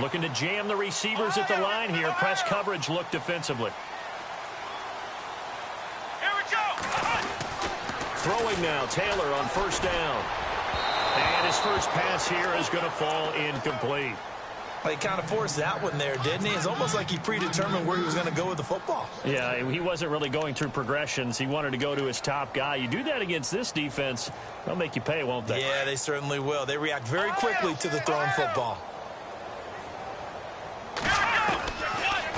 Looking to jam the receivers at the line here. Press coverage look defensively. Here we go. Throwing now, Taylor on first down. And his first pass here is going to fall incomplete. He kind of forced that one there, didn't he? It's almost like he predetermined where he was going to go with the football. Yeah, he wasn't really going through progressions. He wanted to go to his top guy. You do that against this defense, they'll make you pay, won't they? Yeah, they certainly will. They react very quickly to the thrown football.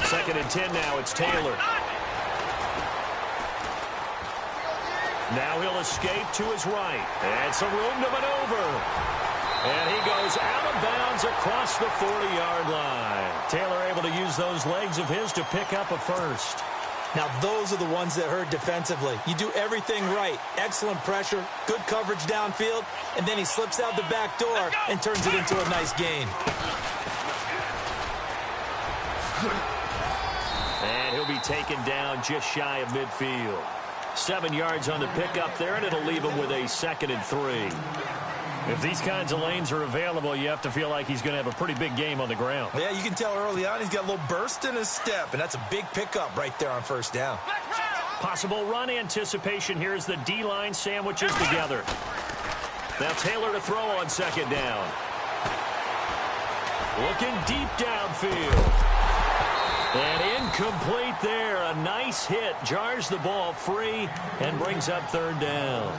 2nd and 10 now. It's Taylor. Now he'll escape to his right. And some room to maneuver. And he goes out of bounds across the 40-yard line. Taylor able to use those legs of his to pick up a first. Now, those are the ones that hurt defensively. You do everything right. Excellent pressure, good coverage downfield, and then he slips out the back door and turns it into a nice gain. And he'll be taken down just shy of midfield. 7 yards on the pickup there, and it'll leave him with a 2nd and 3. If these kinds of lanes are available, you have to feel like he's going to have a pretty big game on the ground. Yeah, you can tell early on he's got a little burst in his step, and that's a big pickup right there on first down. Possible run anticipation here as the D-line sandwiches together. Now Taylor to throw on 2nd down. Looking deep downfield. And incomplete there. A nice hit. Jars the ball free and brings up 3rd down.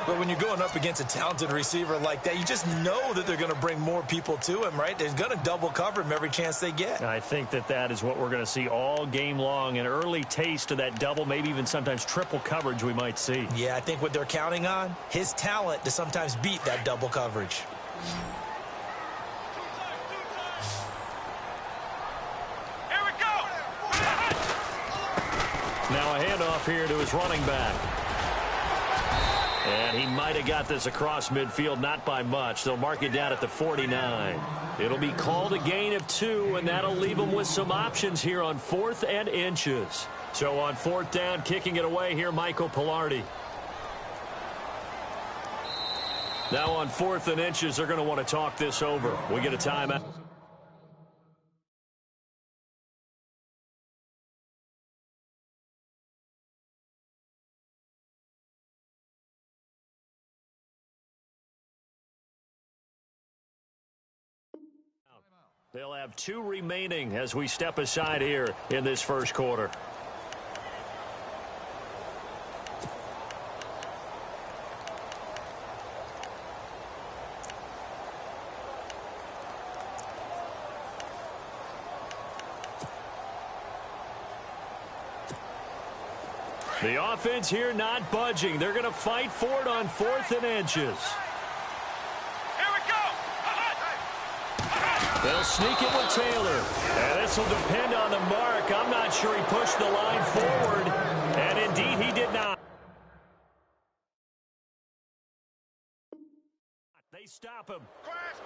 But when you're going up against a talented receiver like that, you just know that they're going to bring more people to him, right? They're going to double cover him every chance they get. I think that is what we're going to see all game long. An early taste of that double, maybe even sometimes triple coverage we might see. Yeah, I think what they're counting on, his talent to sometimes beat that double coverage. Here we go. Now a handoff here to his running back. And he might have got this across midfield, not by much. They'll mark it down at the 49. It'll be called a gain of 2, and that'll leave them with some options here on 4th and inches. So on 4th down, kicking it away here, Michael Pilardi. Now on 4th and inches, they're going to want to talk this over. We get a timeout. They'll have 2 remaining as we step aside here in this first quarter. The offense here not budging. They're going to fight for it on 4th and inches. They'll sneak it with Taylor. And this will depend on the mark. I'm not sure he pushed the line forward. And indeed, he did not. They stop him. Crash.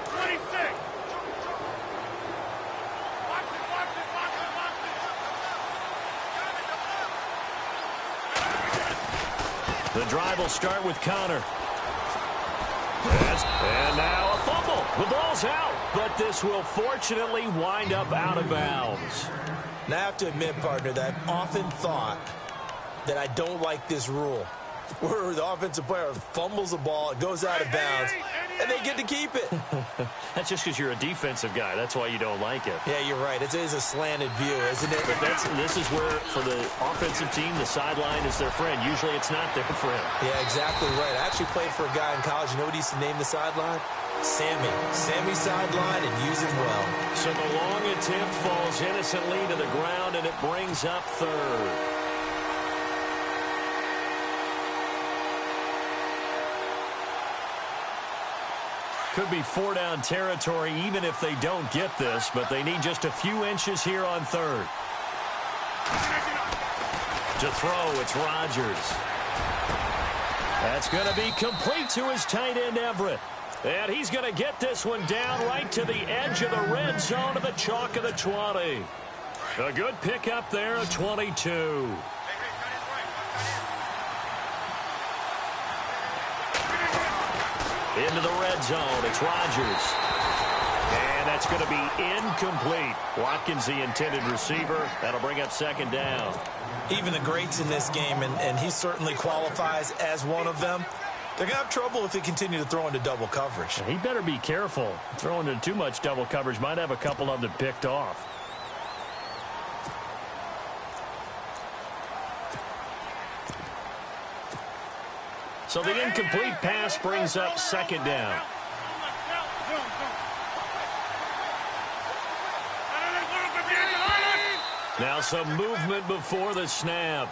26. The drive will start with Connor. And now a fumble. The ball's out, but this will fortunately wind up out of bounds. Now, I have to admit, partner, that I've often thought that I don't like this rule, where the offensive player fumbles the ball, it goes out of bounds, and they get to keep it. That's just because you're a defensive guy. That's why you don't like it. Yeah, you're right. It is a slanted view, isn't it? But this is where, for the offensive team, the sideline is their friend. Usually it's not their friend. Yeah, exactly right. I actually played for a guy in college. You know what he used to name the sideline? Sammy. Sammy sideline, and use him well. So the long attempt falls innocently to the ground, and it brings up 3rd. Could be 4-down territory even if they don't get this, but they need just a few inches here on 3rd. To throw, it's Rodgers. That's going to be complete to his tight end, Everett. And he's going to get this one down right to the edge of the red zone of the chalk of the 20. A good pickup there, a 22. Into the red zone. It's Rodgers. And that's going to be incomplete. Watkins, the intended receiver. That'll bring up second down. Even the greats in this game, and he certainly qualifies as one of them, they're going to have trouble if they continue to throw into double coverage. He better be careful. Throwing into too much double coverage might have a couple of them picked off. So the incomplete pass brings up second down. Now some movement before the snap.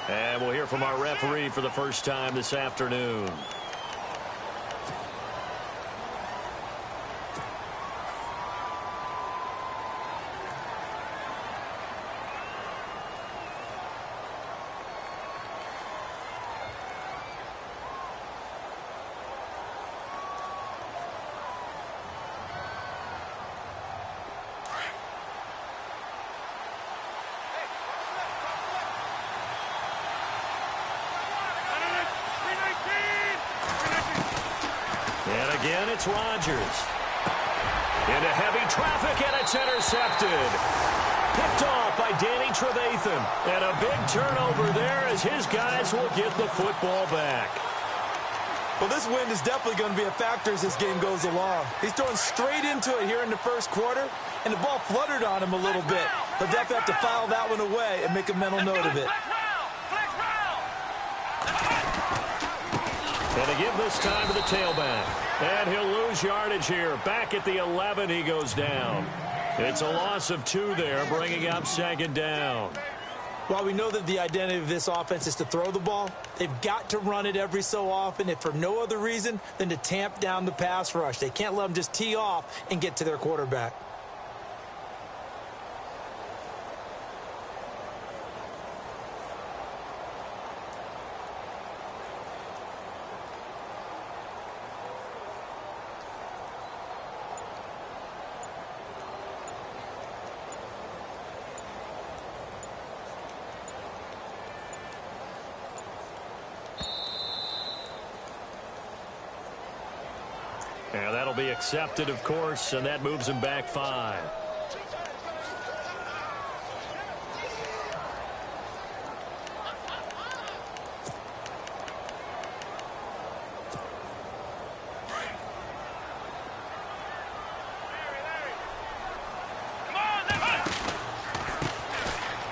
And we'll hear from our referee for the first time this afternoon. And again, it's Rodgers. Into heavy traffic, and it's intercepted. Picked off by Danny Trevathan. And a big turnover there as his guys will get the football back. Well, this wind is definitely going to be a factor as this game goes along. He's throwing straight into it here in the first quarter, and the ball fluttered on him a little bit. He'll definitely have to file that one away and make a mental note of it. And to give this time to the tailback. And he'll lose yardage here. Back at the 11, he goes down. It's a loss of 2 there, bringing up second down. While we know that the identity of this offense is to throw the ball, they've got to run it every so often, if for no other reason than to tamp down the pass rush. They can't let them just tee off and get to their quarterback. And that'll be accepted, of course, and that moves him back 5.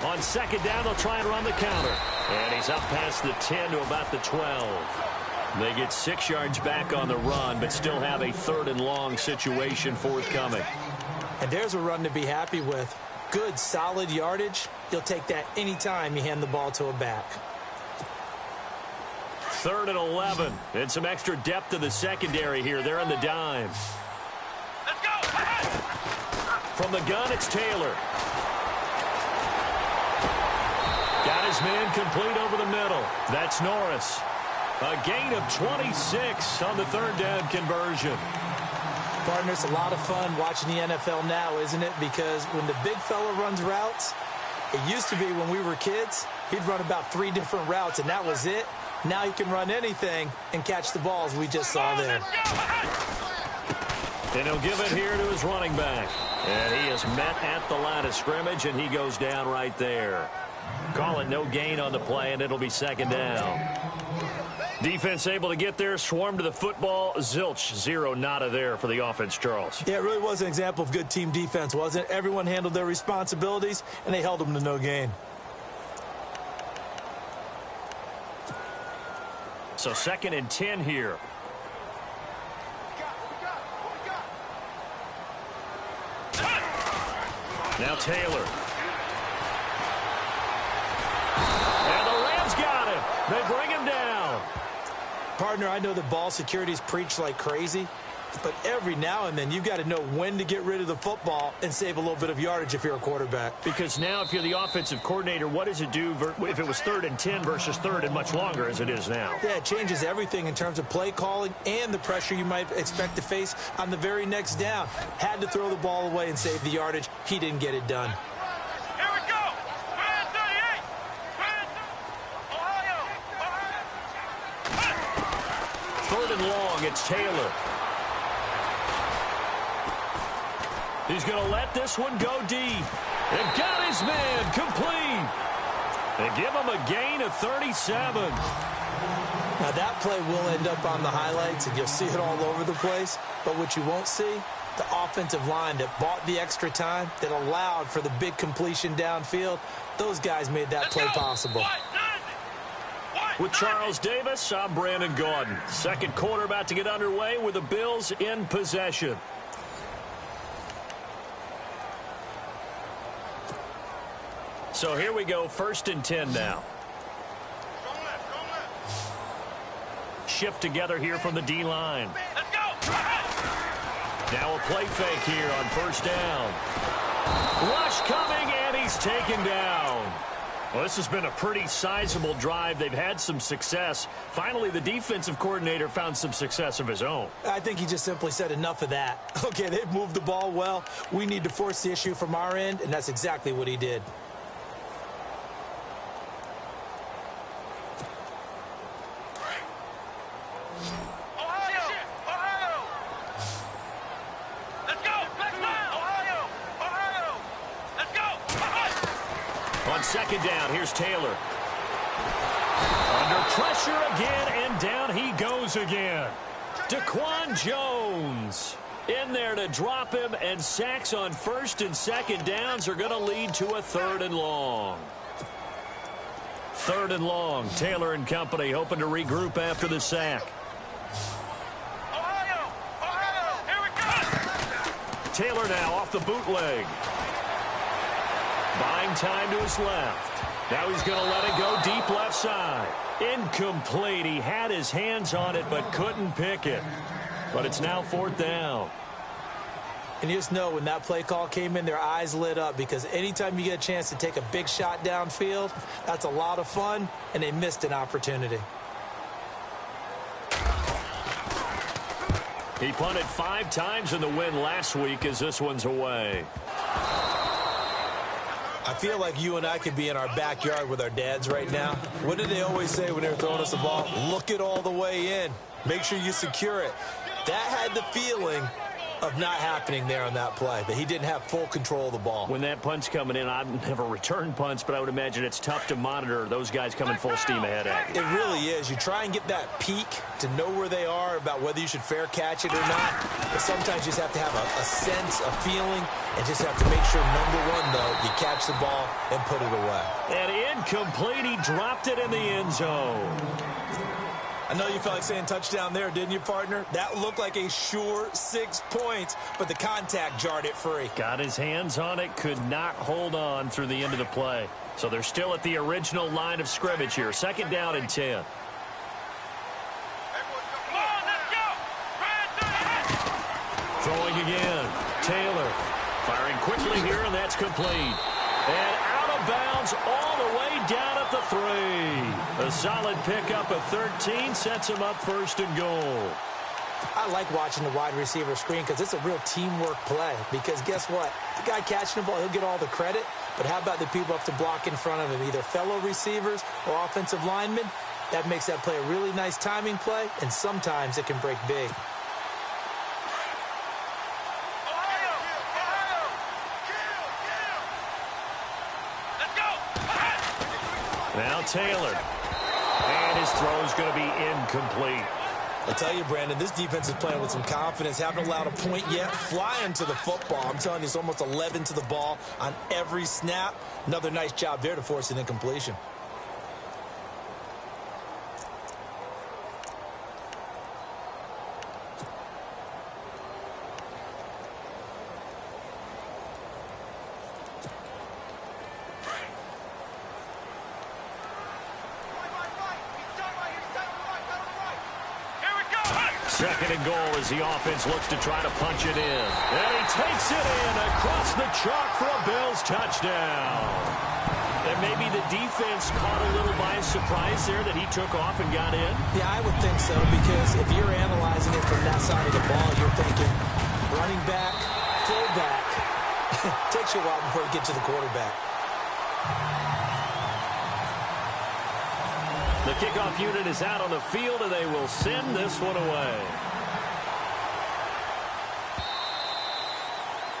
On second down, they'll try and run the counter. And he's up past the 10 to about the 12. They get 6 yards back on the run, but still have a 3rd and long situation forthcoming. And there's a run to be happy with. Good, solid yardage. You'll take that anytime you hand the ball to a back. 3rd and 11. And some extra depth to the secondary here. They're in the dime. Let's go! From the gun, it's Taylor. Got his man complete over the middle. That's Norris. A gain of 26 on the 3rd down conversion. Partner, it's a lot of fun watching the NFL now, isn't it? Because when the big fella runs routes, it used to be when we were kids, he'd run about 3 different routes, and that was it. Now he can run anything and catch the balls we just saw there. And he'll give it here to his running back. And he is met at the line of scrimmage, and he goes down right there. Call it no gain on the play, and it'll be second down. Defense able to get there, swarm to the football. Zilch, 0 nada there for the offense, Charles. Yeah, it really was an example of good team defense, wasn't it? Everyone handled their responsibilities, and they held them to no gain. So 2nd and 10 here. Now Taylor. And the Rams got him. They bring him down. Partner, I know that ball security's preached like crazy, but every now and then you've got to know when to get rid of the football and save a little bit of yardage if you're a quarterback. Because now if you're the offensive coordinator, what does it do if it was 3rd and 10 versus 3rd and much longer as it is now? Yeah, it changes everything in terms of play calling and the pressure you might expect to face on the very next down. Had to throw the ball away and save the yardage. He didn't get it done. Here we go! 38! Ohio! 3rd and long long, it's Taylor. He's going to let this one go deep. And got his man complete. They give him a gain of 37. Now, that play will end up on the highlights, and you'll see it all over the place. But what you won't see, the offensive line that bought the extra time, that allowed for the big completion downfield, those guys made that play possible. With Charles Davis, I'm Brandon Gaudin. Second quarter about to get underway with the Bills in possession. So here we go, 1st and 10 now. Shift together here from the D-line. Let's go. Now a play fake here on 1st down. Rush coming, and he's taken down. Well, this has been a pretty sizable drive. They've had some success. Finally, the defensive coordinator found some success of his own. I think he just simply said enough of that. Okay, they've moved the ball well. We need to force the issue from our end, and that's exactly what he did. On 2nd down, here's Taylor. Under pressure again, and down he goes again. Daquan Jones in there to drop him, and sacks on 1st and 2nd downs are going to lead to a 3rd and long. 3rd and long. Taylor and company hoping to regroup after the sack. Here we go. Taylor now off the bootleg. Buying time to his left. Now he's going to let it go deep left side. Incomplete. He had his hands on it but couldn't pick it. But it's now 4th down. And you just know when that play call came in, their eyes lit up, because anytime you get a chance to take a big shot downfield, that's a lot of fun, and they missed an opportunity. He punted 5 times in the win last week as this one's away. I feel like you and I could be in our backyard with our dads right now. What did they always say when they were throwing us the ball? Look it all the way in. Make sure you secure it. That had the feeling of not happening there on that play, that he didn't have full control of the ball. When that punt's coming in, I've never returned punts, but I would imagine it's tough to monitor those guys coming full steam ahead at you. It really is. You try and get that peek to know where they are, about whether you should fair catch it or not. But sometimes you just have to have a sense, a feeling, and just have to make sure, number one, though, you catch the ball and put it away. And incomplete. He dropped it in the end zone. I know you felt like saying touchdown there, didn't you, partner? That looked like a sure 6 points, but the contact jarred it free. Got his hands on it, could not hold on through the end of the play. So they're still at the original line of scrimmage here. 2nd down and 10. Throwing again. Taylor firing quickly here, and that's complete. And out of bounds all the way down at the 3. A solid pickup of 13 sets him up 1st and goal. I like watching the wide receiver screen because it's a real teamwork play. Because guess what? The guy catching the ball, he'll get all the credit. But how about the people up to block in front of him, either fellow receivers or offensive linemen? That makes that play a really nice timing play, and sometimes it can break big. Now Taylor. And his throw's going to be incomplete. I tell you, Brandon, this defense is playing with some confidence. Haven't allowed a point yet. Flying to the football. I'm telling you, it's almost 11 to the ball on every snap. Another nice job there to force an incompletion. Second and goal as the offense looks to try to punch it in. And he takes it in across the chalk for a Bills touchdown. And maybe the defense caught a little by surprise there that he took off and got in. Yeah, I would think so, because if you're analyzing it from that side of the ball, you're thinking running back, fullback. Takes you a while before you get to the quarterback. The kickoff unit is out on the field, and they will send this one away.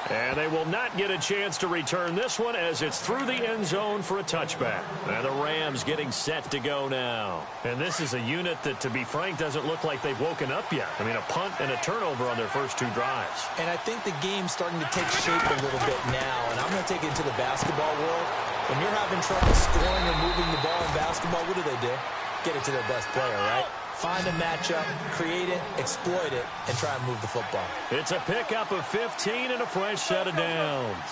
And they will not get a chance to return this one as it's through the end zone for a touchback. And the Rams getting set to go now. And this is a unit that, to be frank, doesn't look like they've woken up yet. I mean, a punt and a turnover on their first 2 drives. And I think the game's starting to take shape a little bit now. And I'm going to take it into the basketball world. When you're having trouble scoring or moving the ball in basketball, what do? Get it to their best player, right? Find a matchup, create it, exploit it, and try and move the football. It's a pickup of 15 and a fresh set of downs.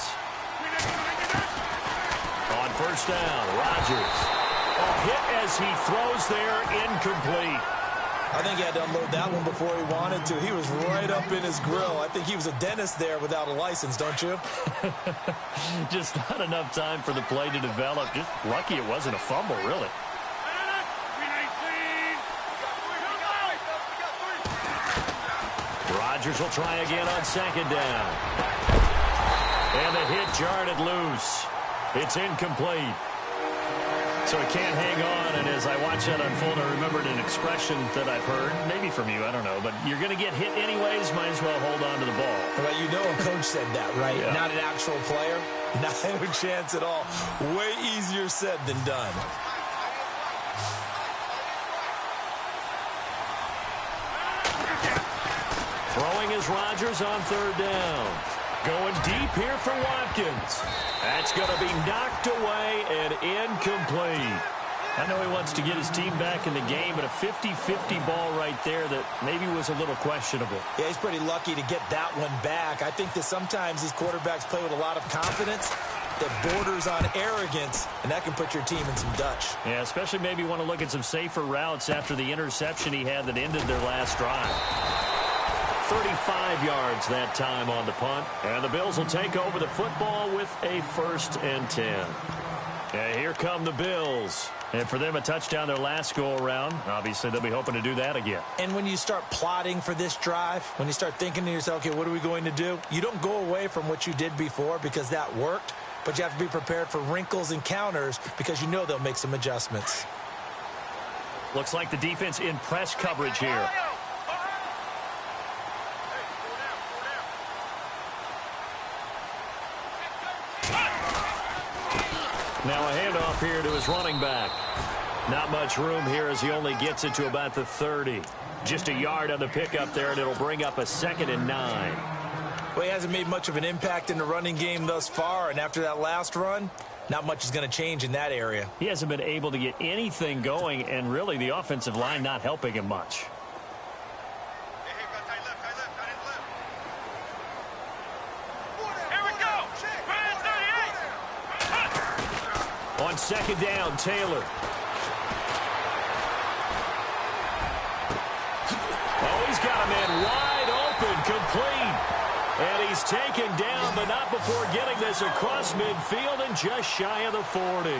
On first down, Rodgers. A hit as he throws there, incomplete. I think he had to unload that one before he wanted to. He was right up in his grill. I think he was a dentist there without a license, don't you? Just not enough time for the play to develop. Just lucky it wasn't a fumble, really. Rodgers will try again on second down. And the hit jarred it loose. It's incomplete. So he can't hang on, and as I watch that unfold, I remembered an expression that I've heard, maybe from you, I don't know, but you're going to get hit anyways, might as well hold on to the ball. Well, you know a coach said that, right? Yeah. Not an actual player. Not a chance at all. Way easier said than done. Throwing is Rodgers on third down. Going deep here for Watkins. That's going to be knocked away and incomplete. I know he wants to get his team back in the game, but a 50-50 ball right there that maybe was a little questionable. Yeah, he's pretty lucky to get that one back. I think that sometimes these quarterbacks play with a lot of confidence that borders on arrogance, and that can put your team in some Dutch. Yeah, especially maybe want to look at some safer routes after the interception he had that ended their last drive. 35 yards that time on the punt. And the Bills will take over the football with a 1st and 10. And here come the Bills. And for them, a touchdown their last go-around. Obviously, they'll be hoping to do that again. And when you start plotting for this drive, when you start thinking to yourself, okay, what are we going to do? You don't go away from what you did before because that worked. But you have to be prepared for wrinkles and counters because you know they'll make some adjustments. Looks like the defense in press coverage here. Now a handoff here to his running back. Not much room here as he only gets it to about the 30. Just a yard on the pickup there, and it'll bring up a 2nd and 9. Well, he hasn't made much of an impact in the running game thus far, and after that last run, not much is going to change in that area. He hasn't been able to get anything going, and really the offensive line not helping him much. On second down, Taylor. Oh, he's got a man wide open, complete. And he's taken down, but not before getting this across midfield and just shy of the 40.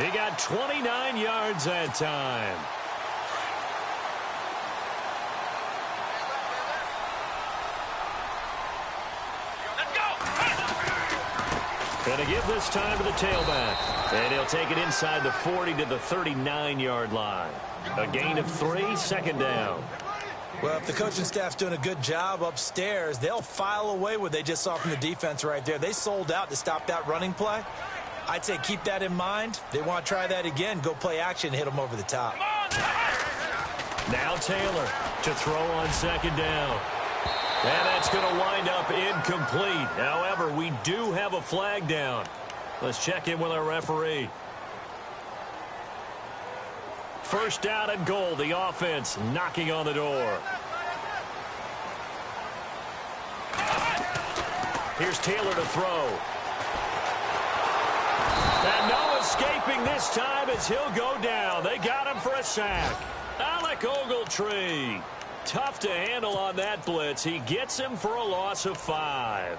He got 29 yards that time. And to give this time to the tailback. And he'll take it inside the 40 to the 39-yard line. A gain of 3, 2nd down. Well, if the coaching staff's doing a good job upstairs, they'll file away what they just saw from the defense right there. They sold out to stop that running play. I'd say keep that in mind. They want to try that again. Go play action, hit them over the top. Now Taylor to throw on second down. And that's going to wind up incomplete. However, we do have a flag down. Let's check in with our referee. First down and goal. The offense knocking on the door. Here's Taylor to throw. And no escaping this time as he'll go down. They got him for a sack. Alec Ogletree. Tough to handle on that blitz. He gets him for a loss of 5.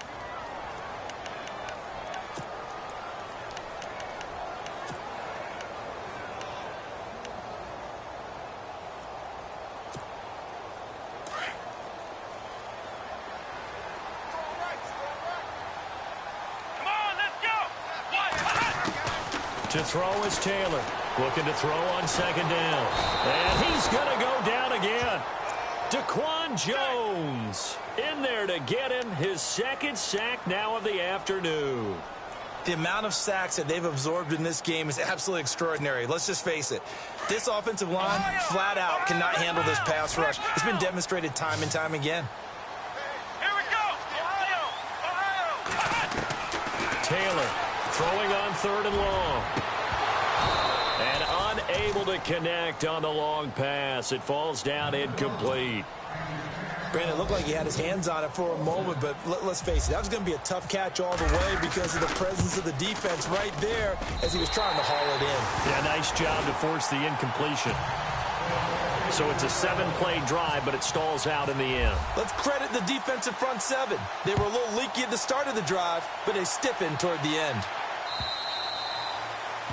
To throw is Taylor. Looking to throw on second down. And he's going to go down again. Daquan Jones in there to get him his second sack now of the afternoon. The amount of sacks that they've absorbed in this game is absolutely extraordinary. Let's just face it. This offensive line, flat out, cannot handle this pass rush. It's been demonstrated time and time again. Here we go. Ohio. Taylor throwing on 3rd and long. And unable to connect on the long pass. It falls down incomplete. Brandon, it looked like he had his hands on it for a moment, but let's face it, that was going to be a tough catch all the way because of the presence of the defense right there as he was trying to haul it in. Yeah, nice job to force the incompletion. So it's a 7-play drive, but it stalls out in the end. Let's credit the defensive front seven. They were a little leaky at the start of the drive, but they stiffened toward the end.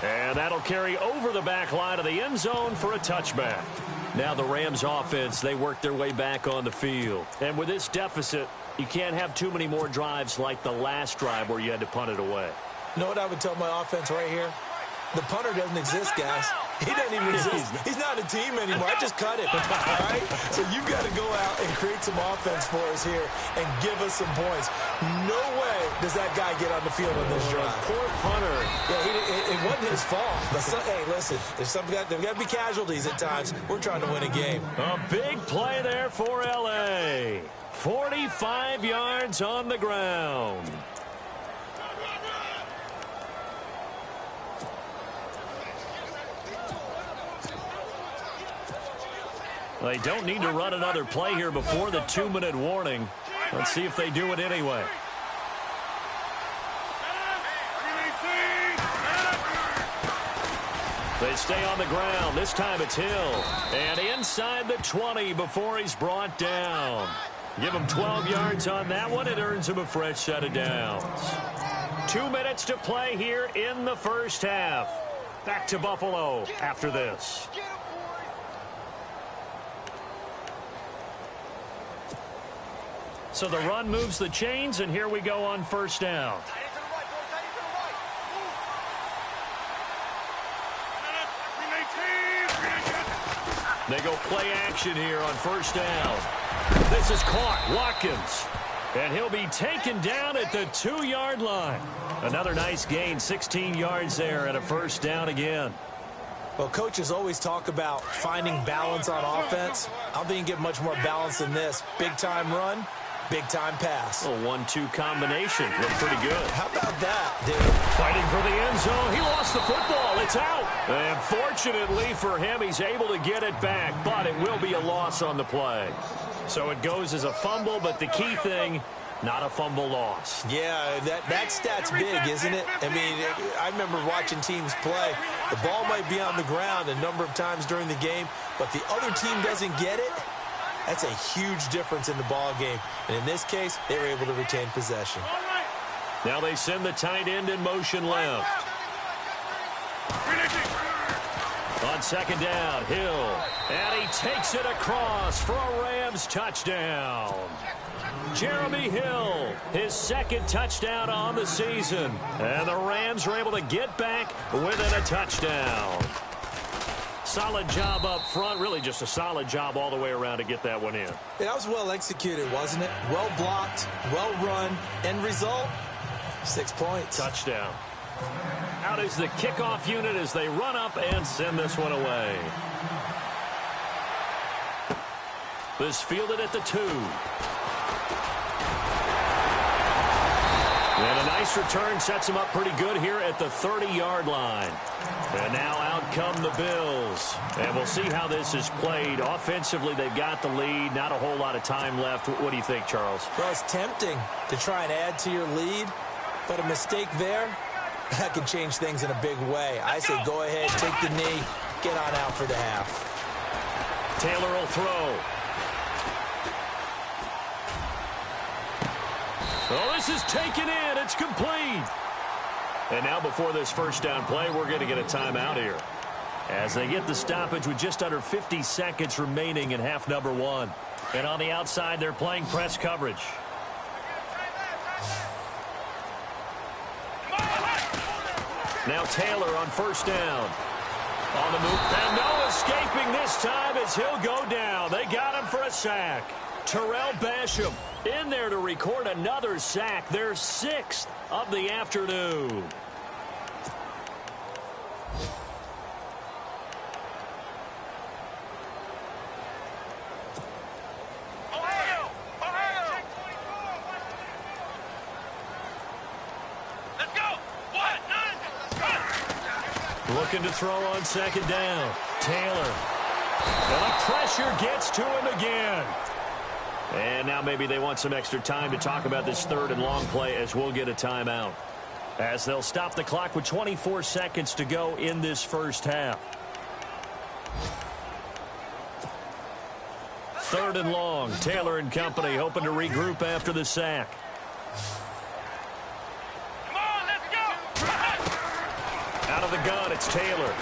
And that'll carry over the back line of the end zone for a touchback. Now the Rams offense, they work their way back on the field. And with this deficit, you can't have too many more drives like the last drive where you had to punt it away. You know what I would tell my offense right here? The punter doesn't exist, guys. He doesn't even exist. He's not a team anymore. I just cut him. All right? So you've got to go out and create some offense for us here and give us some points. No way does that guy get on the field on this drive. Poor punter. Yeah, it wasn't his fault. But hey, listen, there's got to be casualties at times. We're trying to win a game. A big play there for L.A. 45 yards on the ground. They don't need to run another play here before the 2-minute warning. Let's see if they do it anyway. They stay on the ground. This time it's Hill. And inside the 20 before he's brought down. Give him 12 yards on that one. It earns him a fresh set of downs. 2 minutes to play here in the first half. Back to Buffalo after this. So the run moves the chains, and here we go on first down. They go play action here on first down. This is caught. Watkins. And he'll be taken down at the 2-yard line. Another nice gain, 16 yards there, and a first down again. Well, coaches always talk about finding balance on offense. I don't think you can get much more balance than this. Big-time run. Big-time pass. A 1-2 combination. Looked pretty good. How about that, dude? Fighting for the end zone. He lost the football. It's out. And fortunately for him, he's able to get it back, but it will be a loss on the play. So it goes as a fumble, but the key thing, not a fumble loss. Yeah, that stat's big, isn't it? I mean, I remember watching teams play. The ball might be on the ground a number of times during the game, but the other team doesn't get it. That's a huge difference in the ball game. And in this case, they were able to retain possession. Now they send the tight end in motion left. On second down, Hill. And he takes it across for a Rams touchdown. Jeremy Hill, his second touchdown on the season. And the Rams are able to get back within a touchdown. Solid job up front. Really just a solid job all the way around to get that one in. Yeah, that was well executed, wasn't it? Well blocked, well run. End result, 6 points. Touchdown. Out is the kickoff unit as they run up and send this one away. This fielded at the 2. And a nice return sets him up pretty good here at the 30-yard line. And now out come the Bills. And we'll see how this is played. Offensively, they've got the lead. Not a whole lot of time left. What do you think, Charles? Well, it's tempting to try and add to your lead, but a mistake there, that could change things in a big way. I say go ahead, take the knee, get on out for the half. Taylor will throw. Oh, this is taken in. It's complete. And now before this first down play, we're going to get a timeout here. As they get the stoppage with just under 50 seconds remaining in half number 1. And on the outside, they're playing press coverage. Now Taylor on first down. On the move, and no escaping this time as he'll go down. They got him for a sack. Terrell Basham in there to record another sack, their 6th of the afternoon. Looking to throw on second down. Taylor. And the pressure gets to him again. And now maybe they want some extra time to talk about this 3rd and long play as we'll get a timeout. As they'll stop the clock with 24 seconds to go in this first half. 3rd and long. Taylor and company hoping to regroup after the sack. Out of the gun, it's Taylor.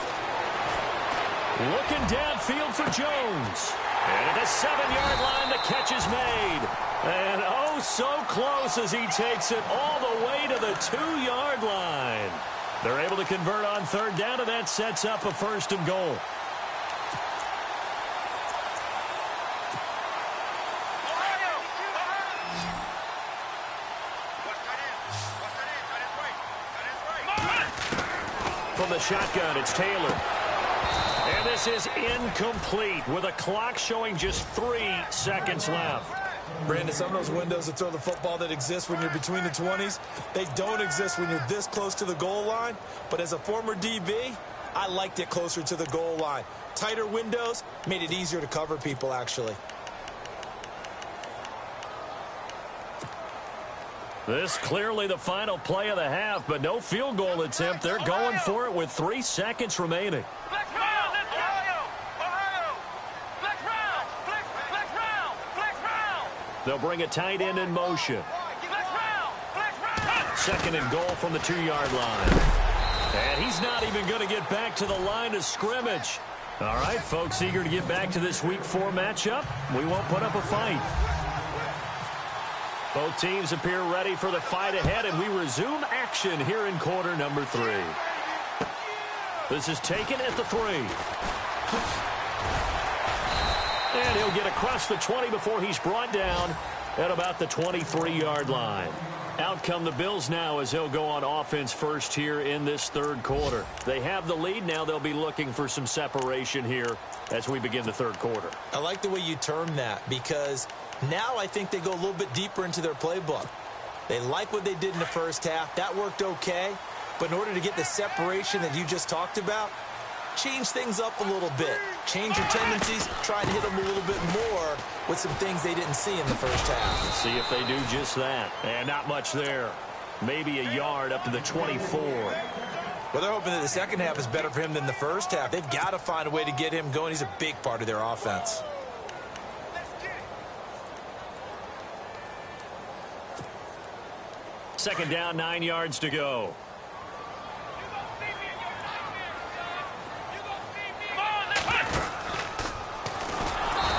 Looking downfield for Jones. And at the 7-yard line, the catch is made. And oh, so close as he takes it all the way to the 2-yard line. They're able to convert on 3rd down, and that sets up a 1st and goal. From the shotgun, it's Taylor. And this is incomplete with a clock showing just 3 seconds left. Brandon, some of those windows to throw the football that exist when you're between the 20s, they don't exist when you're this close to the goal line. But as a former DB, I liked it closer to the goal line. Tighter windows made it easier to cover people, actually. This clearly the final play of the half, but no field goal attempt. They're going for it with 3 seconds remaining. They'll bring a tight end in motion. 2nd and goal from the 2-yard line. And he's not even going to get back to the line of scrimmage. All right, folks, eager to get back to this Week 4 matchup. We won't put up a fight. Both teams appear ready for the fight ahead, and we resume action here in quarter number 3. This is taken at the 3. And he'll get across the 20 before he's brought down at about the 23-yard line. Out come the Bills now as they'll go on offense first here in this 3rd quarter. They have the lead. Now they'll be looking for some separation here as we begin the 3rd quarter. I like the way you term that because now I think they go a little bit deeper into their playbook. They like what they did in the first half. That worked okay. But in order to get the separation that you just talked about, change things up a little bit. Change your tendencies. Try to hit them a little bit more with some things they didn't see in the first half. Let's see if they do just that. And not much there. Maybe a yard up to the 24. Well, they're hoping that the second half is better for him than the first half. They've got to find a way to get him going. He's a big part of their offense. Second down, 9 yards to go.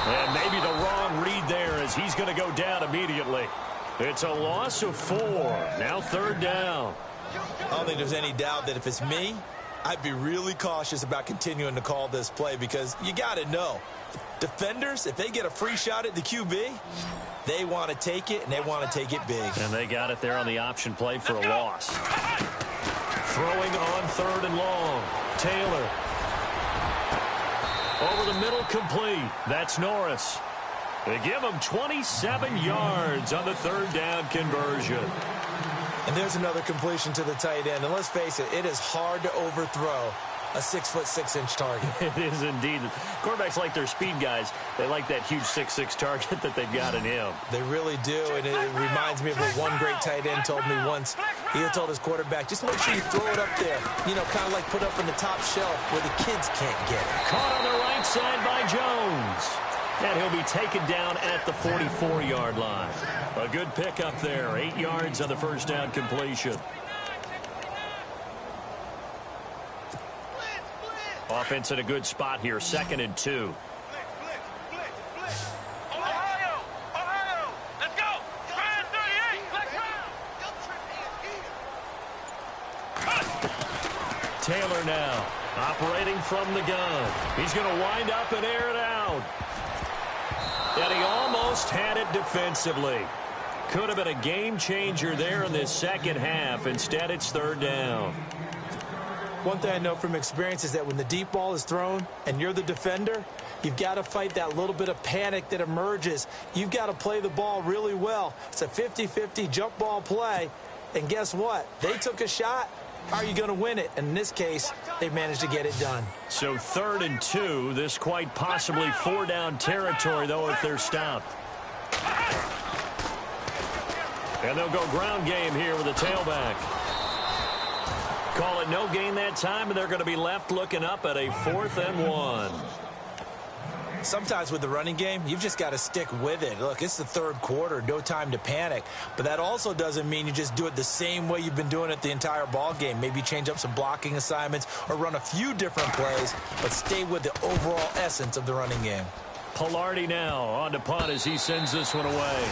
And maybe the wrong read there as he's going to go down immediately. It's a loss of 4. Now 3rd down. I don't think there's any doubt that if it's me, I'd be really cautious about continuing to call this play because you got to know. Defenders, if they get a free shot at the QB, they want to take it, and they want to take it big. And they got it there on the option play for a loss. Throwing on 3rd and long. Taylor. Over the middle, complete. That's Norris. They give him 27 yards on the 3rd down conversion. And there's another completion to the tight end. And let's face it, it is hard to overthrow a 6'6" target. It is indeed. Quarterbacks like their speed guys. They like that huge 6'6" target that they've got in him. They really do, and it reminds me of what one great tight end told me once. He had told his quarterback, just make sure you throw it up there, you know, kind of like put up in the top shelf where the kids can't get it. Caught on the right side by Jones. And he'll be taken down at the 44-yard line. A good pickup there. 8 yards on the first down completion. Offense in a good spot here. 2nd and 2. Ohio, let's go. Try 38. Let's go. Taylor now. Operating from the gun. He's going to wind up and air it out. And he almost had it defensively. Could have been a game changer there in this second half. Instead, it's third down. One thing I know from experience is that when the deep ball is thrown and you're the defender, you've got to fight that little bit of panic that emerges. You've got to play the ball really well. It's a 50-50 jump ball play. And guess what? They took a shot. How are you going to win it? And in this case, they managed to get it done. So 3rd and 2. This quite possibly 4-down territory, though, if they're stopped. And they'll go ground game here with a tailback. Call it no gain that time, and they're going to be left looking up at a 4th and 1. Sometimes with the running game, you've just got to stick with it. Look, it's the third quarter, no time to panic. But that also doesn't mean you just do it the same way you've been doing it the entire ball game. Maybe change up some blocking assignments or run a few different plays, but stay with the overall essence of the running game. Pilardi now on to punt as he sends this one away.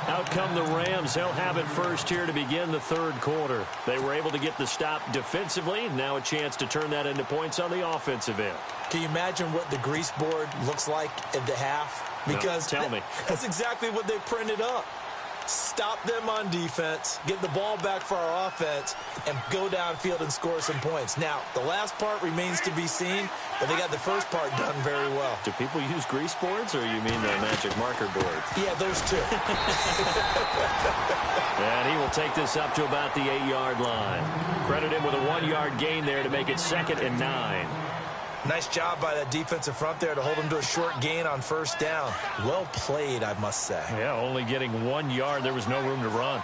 Out come the Rams. They'll have it first here to begin the third quarter. They were able to get the stop defensively. Now a chance to turn that into points on the offensive end. Can you imagine what the grease board looks like at the half? Because no, tell me. That's exactly what they printed up. Stop them on defense, get the ball back for our offense, and go downfield and score some points. Now, the last part remains to be seen, but they got the first part done very well. Do people use grease boards, or you mean the magic marker boards? Yeah, those two. And he will take this up to about the 8-yard line. Credit him with a 1-yard gain there to make it 2nd and 9. Nice job by that defensive front there to hold him to a short gain on first down. Well played, I must say. Yeah, only getting 1 yard. There was no room to run.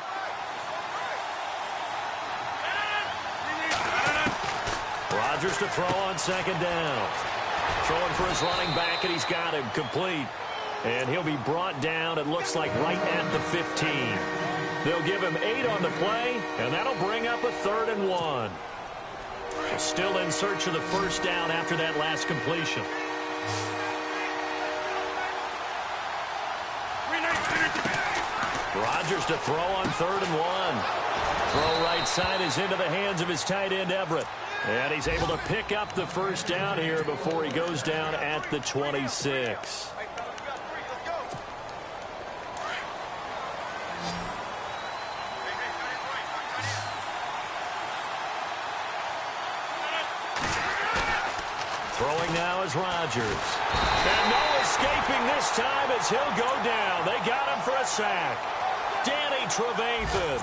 Rodgers to throw on 2nd down. Throwing for his running back, and he's got him complete. And he'll be brought down, it looks like, right at the 15. They'll give him 8 on the play, and that'll bring up a 3rd and 1. Still in search of the first down after that last completion. Rodgers to throw on 3rd and 1. Throw right side is into the hands of his tight end, Everett. And he's able to pick up the first down here before he goes down at the 26. Throwing now is Rodgers. And no escaping this time as he'll go down. They got him for a sack. Danny Trevathan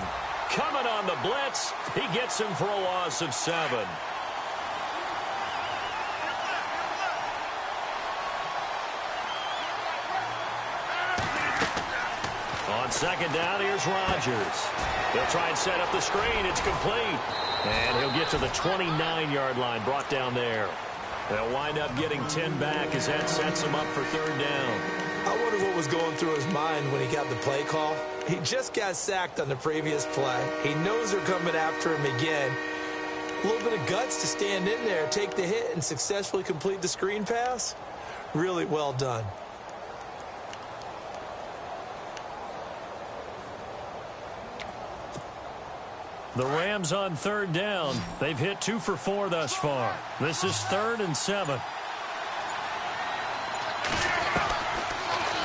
coming on the blitz. He gets him for a loss of 7. On 2nd down, here's Rodgers. They'll try and set up the screen. It's complete. And he'll get to the 29-yard line, brought down there. They'll wind up getting 10 back as that sets him up for 3rd down. I wonder what was going through his mind when he got the play call. He just got sacked on the previous play. He knows they're coming after him again. A little bit of guts to stand in there, take the hit, and successfully complete the screen pass. Really well done. The Rams on 3rd down. They've hit 2 for 4 thus far. This is 3rd and 7.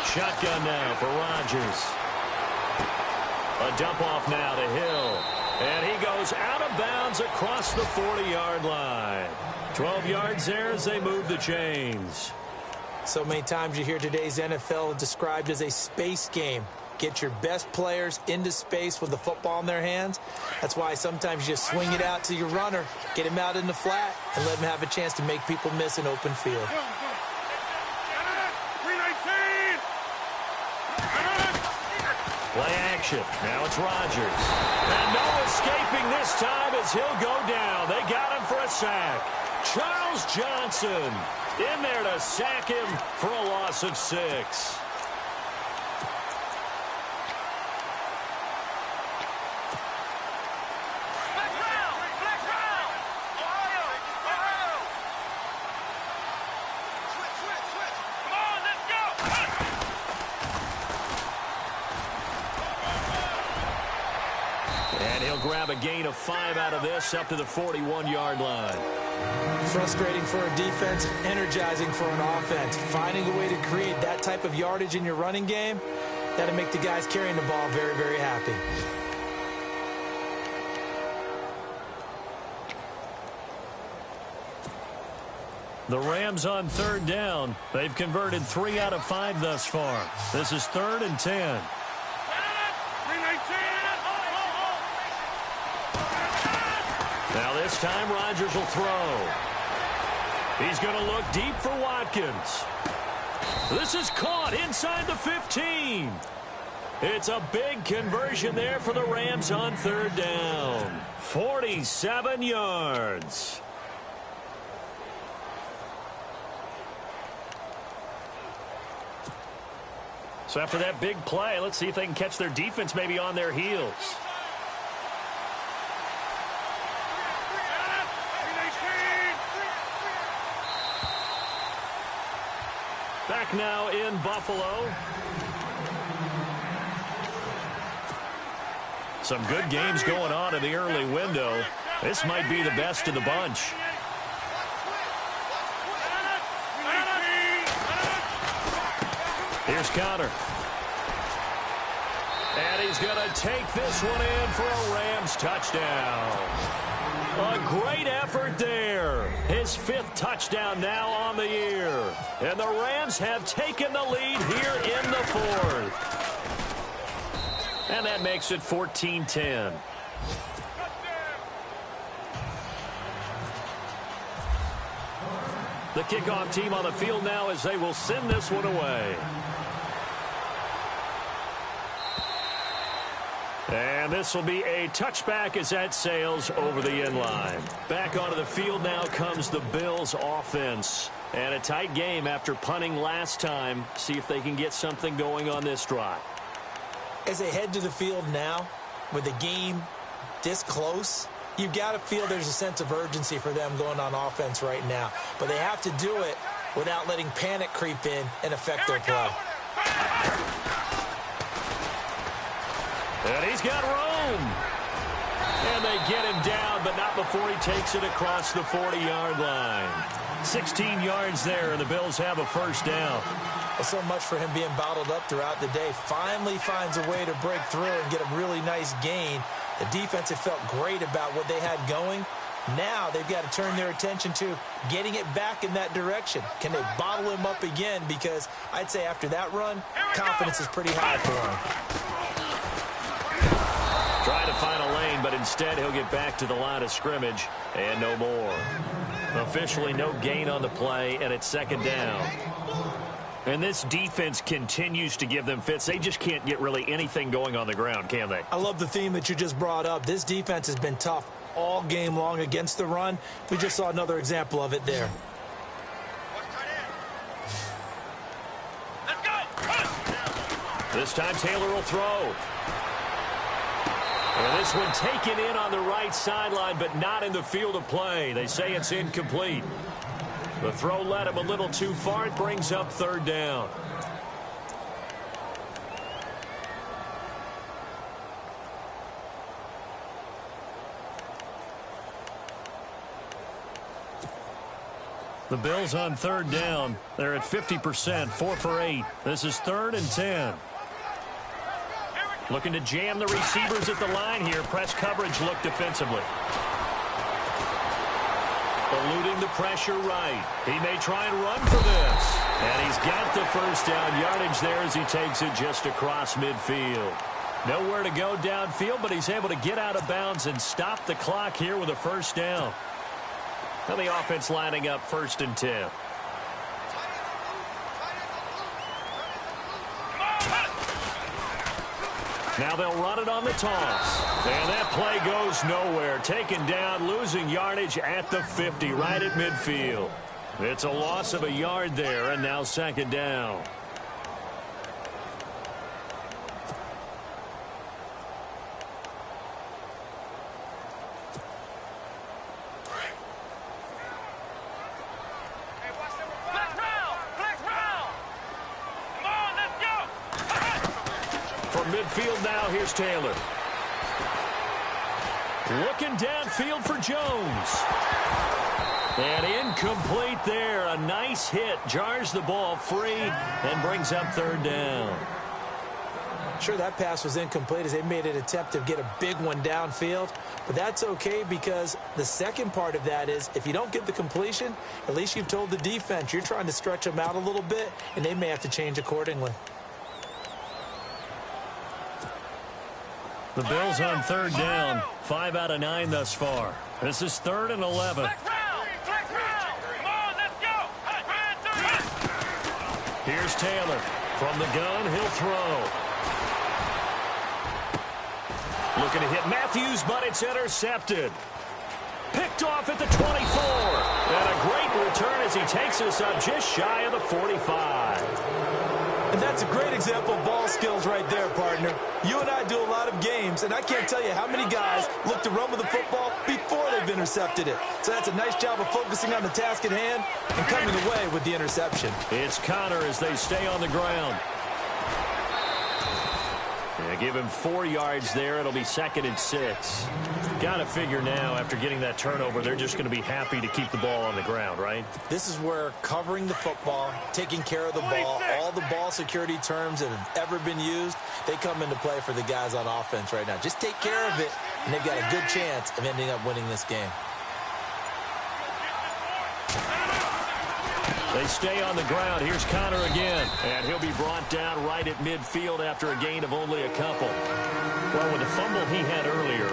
Shotgun now for Rodgers. A dump off now to Hill. And he goes out of bounds across the 40-yard line. 12 yards there as they move the chains. So many times you hear today's NFL described as a space game. Get your best players into space with the football in their hands. That's why sometimes you just swing it out to your runner, get him out in the flat, and let him have a chance to make people miss an open field. Play action. Now it's Rodgers. And no escaping this time as he'll go down. They got him for a sack. Charles Johnson in there to sack him for a loss of 6. And he'll grab a gain of 5 out of this up to the 41-yard line. Frustrating for a defense, energizing for an offense. Finding a way to create that type of yardage in your running game, that'll make the guys carrying the ball very, very happy. The Rams on 3rd down. They've converted 3 out of 5 thus far. This is 3rd and 10. Now this time Rodgers will throw. He's going to look deep for Watkins. This is caught inside the 15. It's a big conversion there for the Rams on 3rd down. 47 yards. So after that big play, let's see if they can catch their defense maybe on their heels. Back now in Buffalo. Some good games going on in the early window. This might be the best of the bunch. Here's Conner. And he's going to take this one in for a Rams touchdown. A great effort there. His 5th touchdown now on the year. And the Rams have taken the lead here in the 4th. And that makes it 14-10. The kickoff team on the field now as they will send this one away. And this will be a touchback as that sails over the end line. Back onto the field now comes the Bills offense. And a tight game after punting last time. See if they can get something going on this drive. As they head to the field now, with the game this close, you've got to feel there's a sense of urgency for them going on offense right now. But they have to do it without letting panic creep in and affect their play. And he's got room. And they get him down, but not before he takes it across the 40-yard line. 16 yards there, and the Bills have a 1st down. Well, so much for him being bottled up throughout the day. Finally finds a way to break through and get a really nice gain. The defense had felt great about what they had going. Now they've got to turn their attention to getting it back in that direction. Can they bottle him up again? Because I'd say after that run, confidence is pretty high for him. Trying to find a lane, but instead he'll get back to the line of scrimmage and no more. Officially no gain on the play, and it's 2nd down. And this defense continues to give them fits. They just can't get really anything going on the ground, can they? I love the theme that you just brought up. This defense has been tough all game long against the run. We just saw another example of it there. Let's go. This time Taylor will throw. And this one taken in on the right sideline, but not in the field of play. They say it's incomplete. The throw led him a little too far. It brings up 3rd down. The Bills on 3rd down. They're at 50%, 4 for 8. This is 3rd and 10. Looking to jam the receivers at the line here. Press coverage look defensively. Eluding the pressure right. He may try and run for this. And he's got the 1st down yardage there as he takes it just across midfield. Nowhere to go downfield, but he's able to get out of bounds and stop the clock here with a 1st down. And the offense lining up 1st and 10. Now they'll run it on the toss. And that play goes nowhere. Taken down, losing yardage at the 50, right at midfield. It's a loss of a yard there, and now 2nd down. Midfield now, here's Taylor. Looking downfield for Jones. And incomplete there. A nice hit. Jars the ball free and brings up third down. Sure, that pass was incomplete as they made an attempt to get a big one downfield. But that's okay because the second part of that is if you don't get the completion, at least you've told the defense you're trying to stretch them out a little bit, and they may have to change accordingly. The Bills on third down. 5 out of 9 thus far. This is 3rd and 11. Here's Taylor. From the gun, he'll throw. Looking to hit Matthews, but it's intercepted. Picked off at the 24. And a great return as he takes us up just shy of the 45. And that's a great example of ball skills right there, partner. You and I do a lot of games, and I can't tell you how many guys look to run with the football before they've intercepted it. So that's a nice job of focusing on the task at hand and coming away with the interception. It's Connor as they stay on the ground. Yeah, give him 4 yards there. It'll be 2nd and 6. Got to figure now, after getting that turnover, they're just going to be happy to keep the ball on the ground, right? This is where covering the football, taking care of the ball, all the ball security terms that have ever been used, they come into play for the guys on offense right now. Just take care of it, and they've got a good chance of ending up winning this game. They stay on the ground. Here's Connor again. And he'll be brought down right at midfield after a gain of only a couple. Well, with the fumble he had earlier,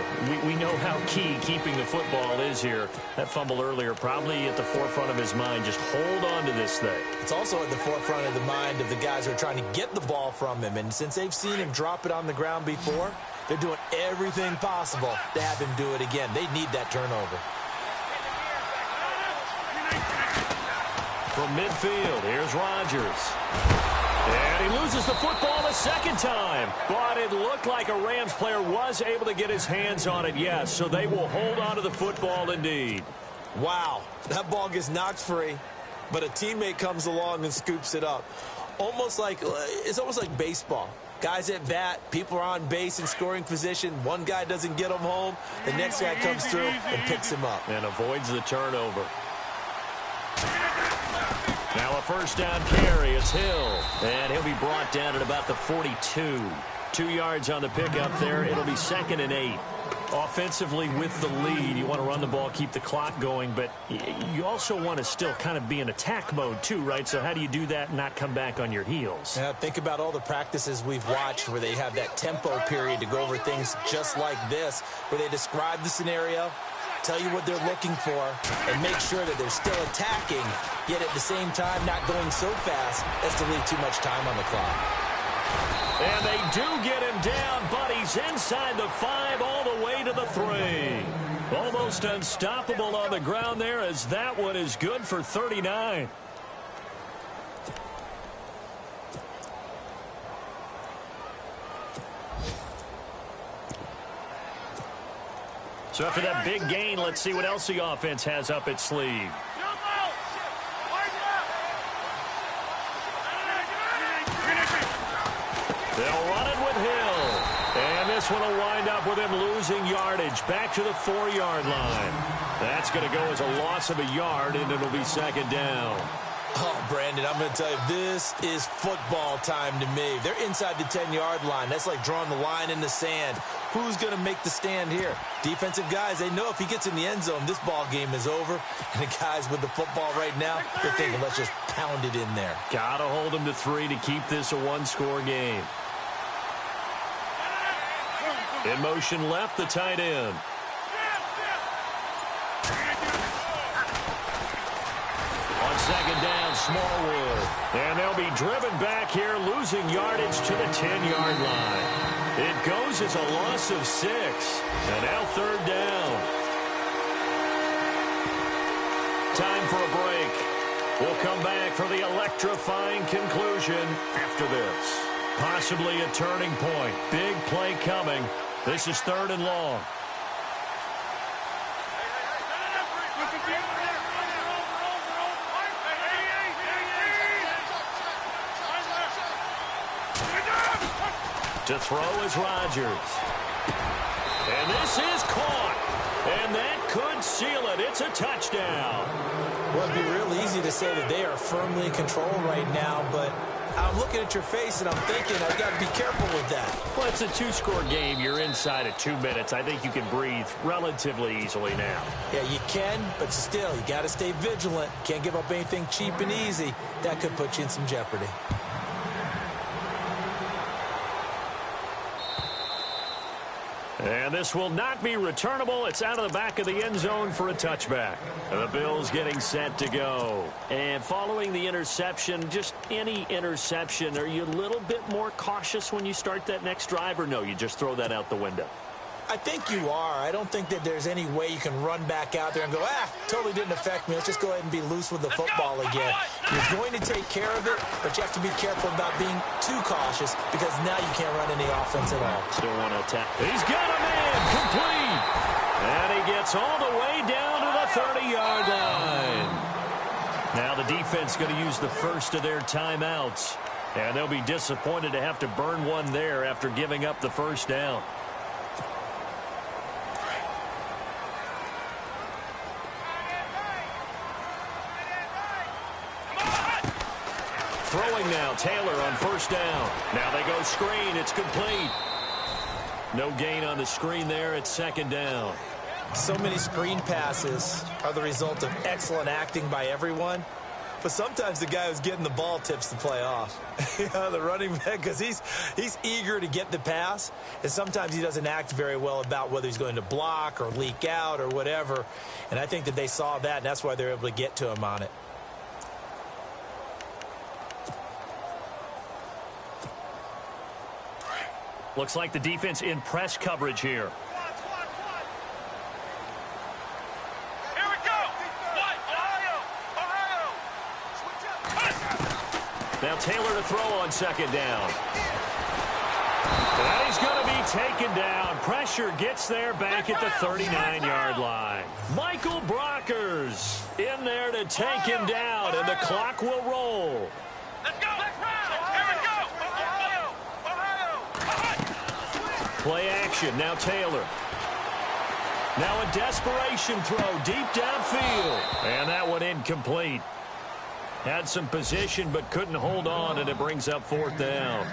we know how key keeping the football is here. That fumble earlier probably at the forefront of his mind. Just hold on to this thing. It's also at the forefront of the mind of the guys who are trying to get the ball from him. And since they've seen him drop it on the ground before, they're doing everything possible to have him do it again. They need that turnover. From midfield, here's Rodgers. And he loses the football a second time. But it looked like a Rams player was able to get his hands on it, yes. So they will hold on to the football indeed. Wow, that ball gets knocked free, but a teammate comes along and scoops it up. It's almost like baseball. Guys at bat, people are on base in scoring position. One guy doesn't get him home. The next guy comes through and picks him up. And avoids the turnover. Now a first down carry. It's Hill. And he'll be brought down at about the 42. 2 yards on the pickup there. It'll be 2nd and 8. Offensively with the lead, you want to run the ball, keep the clock going, but you also want to still kind of be in attack mode too, right? So how do you do that and not come back on your heels? Yeah, think about all the practices we've watched where they have that tempo period to go over things just like this, where they describe the scenario, tell you what they're looking for, and make sure that they're still attacking, yet at the same time not going so fast as to leave too much time on the clock. And they do get him down, but he's inside the 5 all the way to the 3. Almost unstoppable on the ground there as that one is good for 39. So after that big gain, let's see what else the offense has up its sleeve. They'll run it with Hill. And this one will wind up with him losing yardage back to the 4-yard line. That's going to go as a loss of a yard, and it'll be 2nd down. Oh, Brandon, I'm going to tell you, this is football time to me. They're inside the 10-yard line. That's like drawing the line in the sand. Who's going to make the stand here? Defensive guys, they know if he gets in the end zone, this ball game is over. And the guys with the football right now, they're thinking, let's just pound it in there. Got to hold him to 3 to keep this a one-score game. In motion left, the tight end. On 2nd down, Smallwood. And they'll be driven back here, losing yardage to the 10-yard line. It goes as a loss of 6. And now 3rd down. Time for a break. We'll come back for the electrifying conclusion after this. Possibly a turning point. Big play coming. This is 3rd and long. To throw is Rodgers. And this is caught. good. It's a touchdown. Well, it'd be real easy to say that they are firmly in control right now, but I'm looking at your face and I'm thinking I've got to be careful with that. Well, it's a two-score game. You're inside of 2 minutes. I think you can breathe relatively easily now. Yeah, you can, but still, you got to stay vigilant. Can't give up anything cheap and easy. That could put you in some jeopardy. And this will not be returnable. It's out of the back of the end zone for a touchback. The Bills getting set to go. And following the interception, just any interception, are you a little bit more cautious when you start that next drive, or no, you just throw that out the window? I think you are. I don't think that there's any way you can run back out there and go, totally didn't affect me. Let's just go ahead and be loose with the football again. You're going to take care of it, but you have to be careful about being too cautious because now you can't run any offense at all. Still want to attack. He's got a man complete. And he gets all the way down to the 30-yard line. Now the defense going to use the first of their timeouts. And they'll be disappointed to have to burn one there after giving up the first down. Throwing now, Taylor on first down. Now they go screen. It's complete. No gain on the screen there. It's second down. So many screen passes are the result of excellent acting by everyone. But sometimes the guy who's getting the ball tips the play off. The running back, because he's eager to get the pass. And sometimes he doesn't act very well about whether he's going to block or leak out or whatever. And I think that they saw that, and that's why they're able to get to him on it. Looks like the defense in press coverage here. Here we go. Ohio. Switch up. Now Taylor to throw on second down. And he's going to be taken down. Pressure gets there back at the 39-yard line. Michael Brockers in there to take him down, and the clock will roll. Let's go. Here we go. Ohio. Play action. Now Taylor. Now a desperation throw deep downfield. And that one incomplete. Had some position but couldn't hold on, and it brings up fourth down.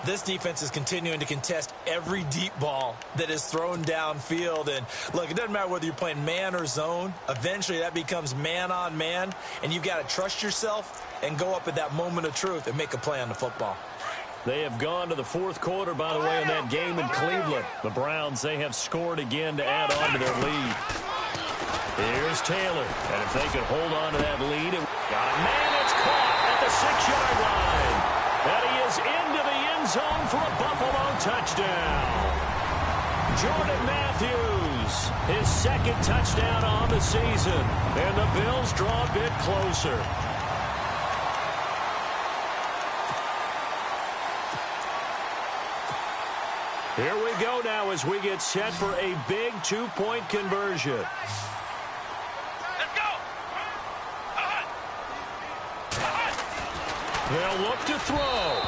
This defense is continuing to contest every deep ball that is thrown downfield. And, look, it doesn't matter whether you're playing man or zone. Eventually that becomes man on man, and you've got to trust yourself and go up at that moment of truth and make a play on the football. They have gone to the fourth quarter, by the way, in that game in Cleveland. The Browns, they have scored again to add on to their lead. Here's Taylor, and if they could hold on to that lead, got a man that's caught at the 6-yard line. And he is into the end zone for a Buffalo touchdown. Jordan Matthews, his second touchdown on the season, and the Bills draw a bit closer. Here we go now as we get set for a big two-point conversion. Let's go. They'll look to throw.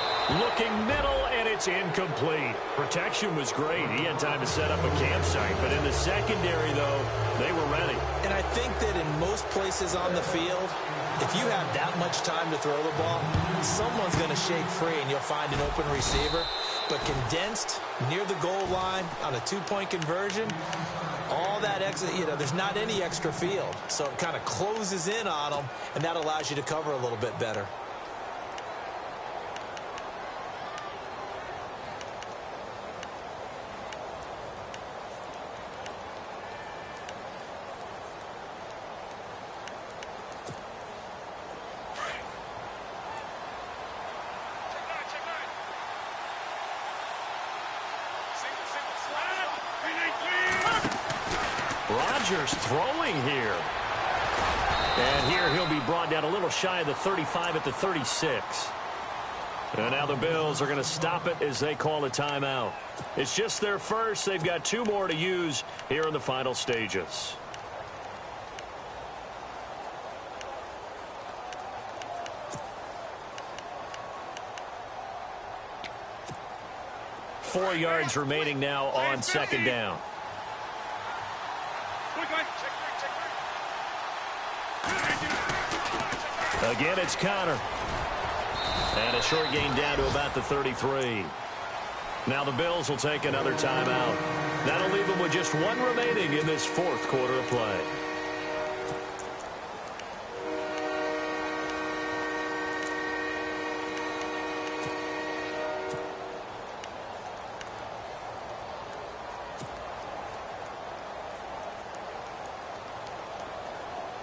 Looking middle, and it's incomplete. Protection was great. He had time to set up a campsite. But in the secondary, though, they were ready. And I think that in most places on the field, if you have that much time to throw the ball, someone's going to shake free, and you'll find an open receiver. But condensed near the goal line on a two-point conversion, all that extra, there's not any extra field. So it kind of closes in on them, and that allows you to cover a little bit better. Rodgers throwing here. And here he'll be brought down a little shy of the 35 at the 36. And now the Bills are going to stop it as they call a timeout. It's just their first. They've got two more to use here in the final stages. .4 yards remaining now on second down. Again, it's Connor. And a short gain down to about the 33. Now the Bills will take another timeout. That'll leave them with just one remaining in this fourth quarter of play.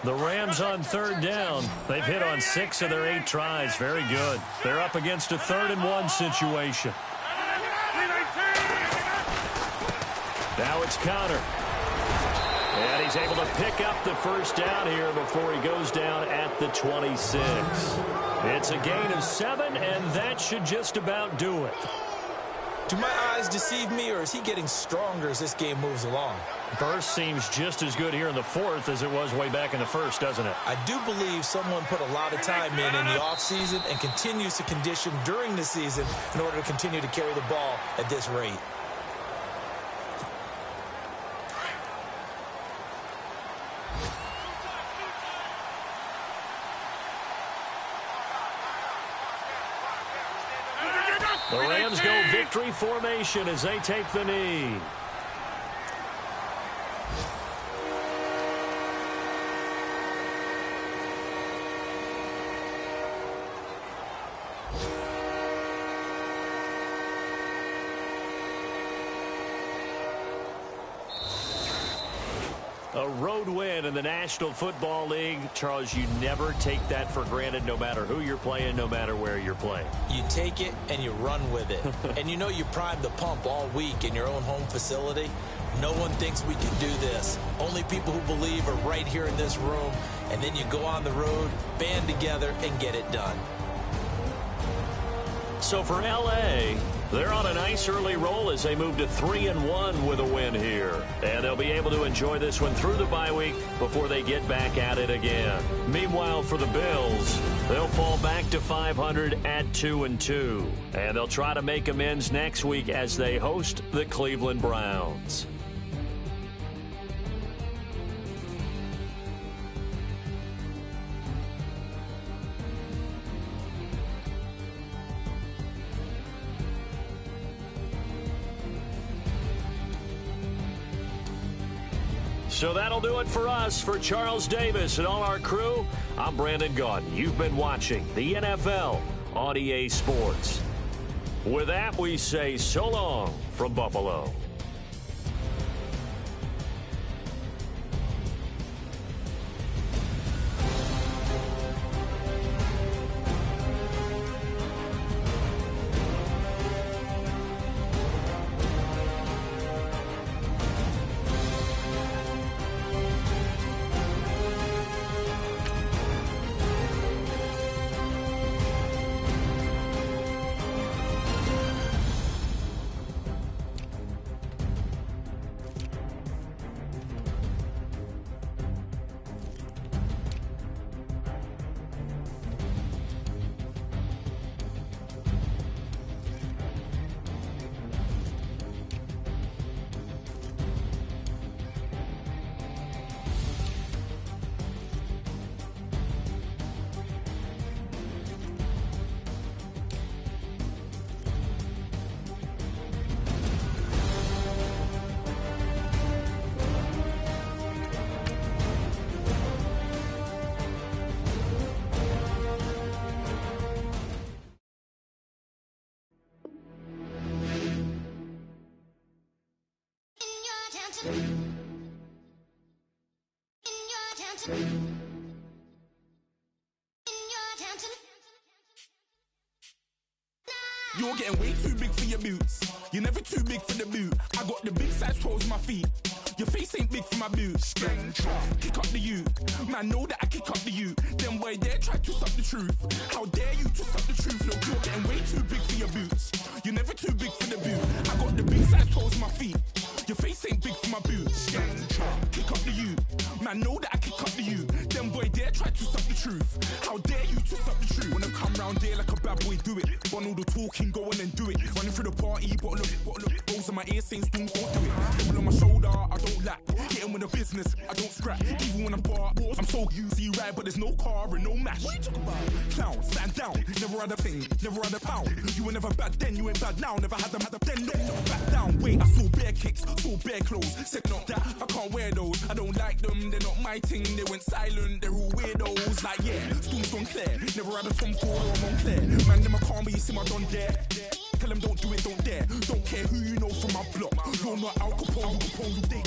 The Rams on third down. They've hit on 6 of their 8 tries. Very good. They're up against a 3rd-and-1 situation. Now it's Connor. And he's able to pick up the first down here before he goes down at the 26. It's a gain of 7, and that should just about do it. Do my eyes deceive me, or is he getting stronger as this game moves along? Burst seems just as good here in the fourth as it was way back in the first, doesn't it? I do believe someone put a lot of time in the offseason and continues to condition during the season in order to continue to carry the ball at this rate. The Rams go victory formation as they take the knee. A road win in the National Football League. Charles, you never take that for granted no matter who you're playing, no matter where you're playing. You take it and you run with it. And you know you primed the pump all week in your own home facility. No one thinks we can do this. Only people who believe are right here in this room. And then you go on the road, band together, and get it done. So for L.A., they're on a nice early roll as they move to 3-1 with a win here. And they'll be able to enjoy this one through the bye week before they get back at it again. Meanwhile, for the Bills, they'll fall back to 500 at 2-2. And they'll try to make amends next week as they host the Cleveland Browns. So that'll do it for us. For Charles Davis and all our crew, I'm Brandon Gaudin. You've been watching the NFL on EA Sports. With that, we say so long from Buffalo. You're getting way too big for your boots. You're never too big for the boot. I got the big size toes on my feet. Your face ain't big for my boots. Kick up the ute. Man, know that I kick up the ute. Then why dare try to suck the truth? How dare you to suck the truth? Look, you're getting way too big for your boots. You're never too big for the boot. I got the big size toes on my feet. Your face ain't big for my boots. Kick up the ute. Man, know that I kick up the ute. Then boy dare try to suck the truth. How dare you to suck the truth? Wanna come round there like a bad boy, do it. Want all the talking, go on and do it. Running through the party, bottle up, those are my ear saying, don't do it. Double on my shoulder, I don't lack. Hit him with mind the business, I don't scrap. Even when I'm bar, I'm so easy right, but there's no car and no mash. What you talk about? Clown, stand down, never had a thing, never had a pound. You were never bad then, you ain't bad now, never had them then, never back down. Wait, I saw bare kicks, saw bare clothes, said not that, I can't wear those. I don't like them, they're not my thing, they went silent, they're all weirdos. Like yeah, Storm's gone clear, never had a Tom Ford or a Montclair. Man, them I can't be, you see my don dare. Tell them don't do it, don't dare. Don't care who you know from my block. You're not Al Capone,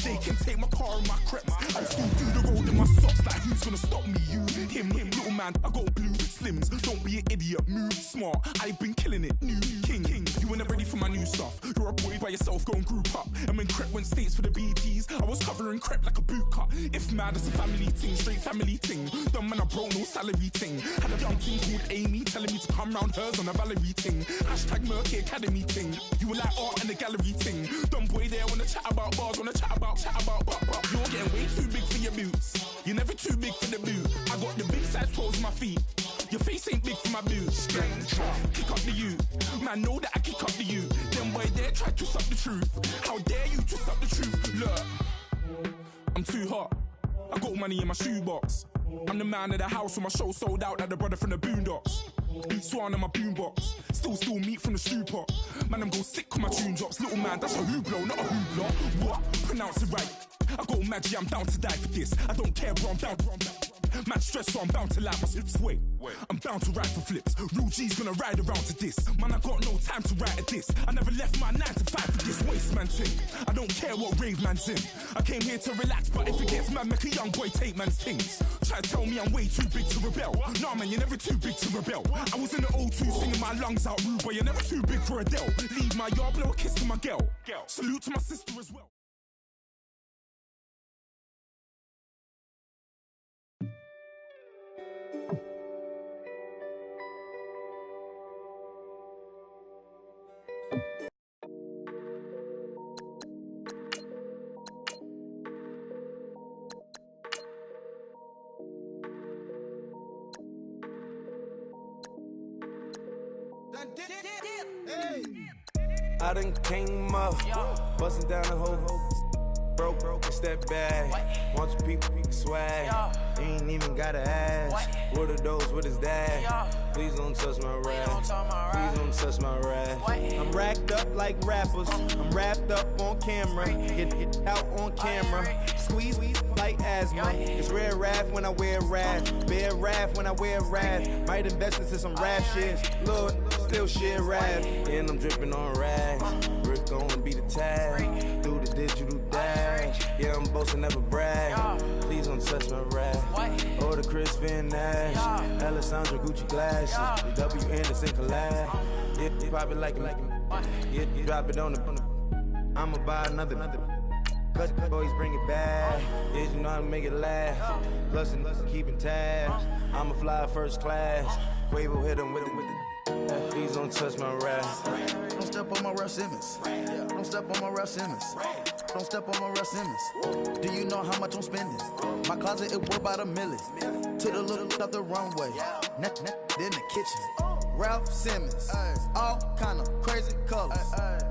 they can take my car and my creps. I'll still do the road in my socks. Like who's gonna stop me? You, him, little man. I got blue slims. Don't be an idiot, move smart. I've been killing it, new king. You were never ready for my new stuff. You're a boy by yourself, go and group up. And when Crep went states for the BTs, I was covering Crep like a boot cut. If mad, it's a family thing, straight family thing. Dumb man, I bro, no salary thing. Had a young thing called Amy telling me to come round hers on a Valerie thing. Hashtag Murky Academy thing. You were like art and the gallery thing. Dumb boy there wanna chat about bars, wanna chat about. You're getting way too big for your boots. You're never too big for the boot. I got the big size toes on my feet. Your face ain't big for my boots. Kick up the you. Man, know that I kick up the you. Then boy there try to suck the truth. How dare you to suck the truth? Look, I'm too hot. I got money in my shoebox. I'm the man of the house when my show sold out like the brother from the Boondocks. Beat Swan in my boombox. Still meat from the stew pot. Man, I'm go sick on my tune drops. Little man, that's a hooplo, not a hoopla. What? Pronounce it right. I got magic, I'm down to die for this. I don't care, bro, I'm down. Man stressed, so I'm bound to like my slips. Wait, I'm bound to ride for flips. Real G's gonna ride around to this. Man, I got no time to write at this. I never left my 9 to 5 for this waste man thing. I don't care what rave man's in. I came here to relax, but if it gets mad, make a young boy take man's things. Try to tell me I'm way too big to rebel. Nah, man, you're never too big to rebel. I was in the O2 singing my lungs out rude, but you're never too big for Adele. Leave my yard, blow a kiss to my girl. Salute to my sister as well. I done came up, bustin' down the whole broke, it's that bad. Want your people swag, you ain't even gotta ask. What are those, what is that? Please don't touch my rap, please don't touch my rap. I'm racked up like rappers, I'm wrapped up on camera, get out on camera, squeeze like asthma. It's rare wrath when I wear wrath, bare wrath when I wear wrath. Might invest into some rap shit, look, still shit rap. And I'm dripping on rags, Britt gonna be the tag, through the digital dash. Yeah, I'm boasting, never brag, please don't touch my rap. Or the Chris Finn Nash, Alessandra Gucci glasses, the W Anderson collab. Yeah, you pop it like yeah, you drop it on the I'ma buy another. Cut the boys, bring it back. Yeah, you know how to make it last. Plus, keeping tabs. I'ma fly first class. Quavo hit him with it. Please don't touch my rap. Don't step on my Ralph Simmons. Don't step on my Ralph Simmons. Don't step on my Ralph Simmons. Do you know how much I'm spending? My closet, it worth about $1 million. To the little up the runway. In the kitchen. Ralph Simmons. All kind of crazy colors.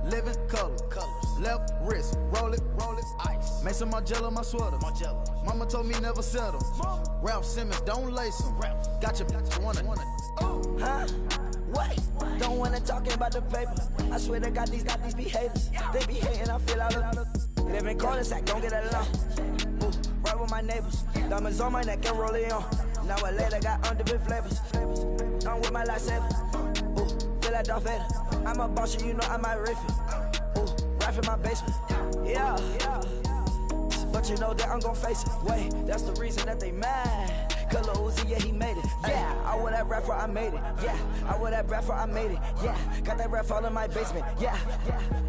Living colors. Left wrist, roll it, ice. Make some Margiela my sweater. Mama told me never settle. Ralph Simmons, don't lace him. Got your wanna. Huh? What? Don't wanna talk about the paper. I swear to God, these be haters. They be hating, I feel all of live in cul-de-sac, don't get along. Ooh, right with my neighbors. Diamonds on my neck and roll it on. Now I later got underbit flavors. I'm with my lightsaber. Ooh, feel like Darth Vader. I'm a boss, you know I might riff it. Ooh, right in my basement. Yeah. But you know that I'm gon' face it. Wait, that's the reason that they mad. Color Uzi, yeah, he made it. Yeah, I wear that rapper, I made it. Yeah, I wear that rapper, I made it. Yeah, got that rap all in my basement. Yeah,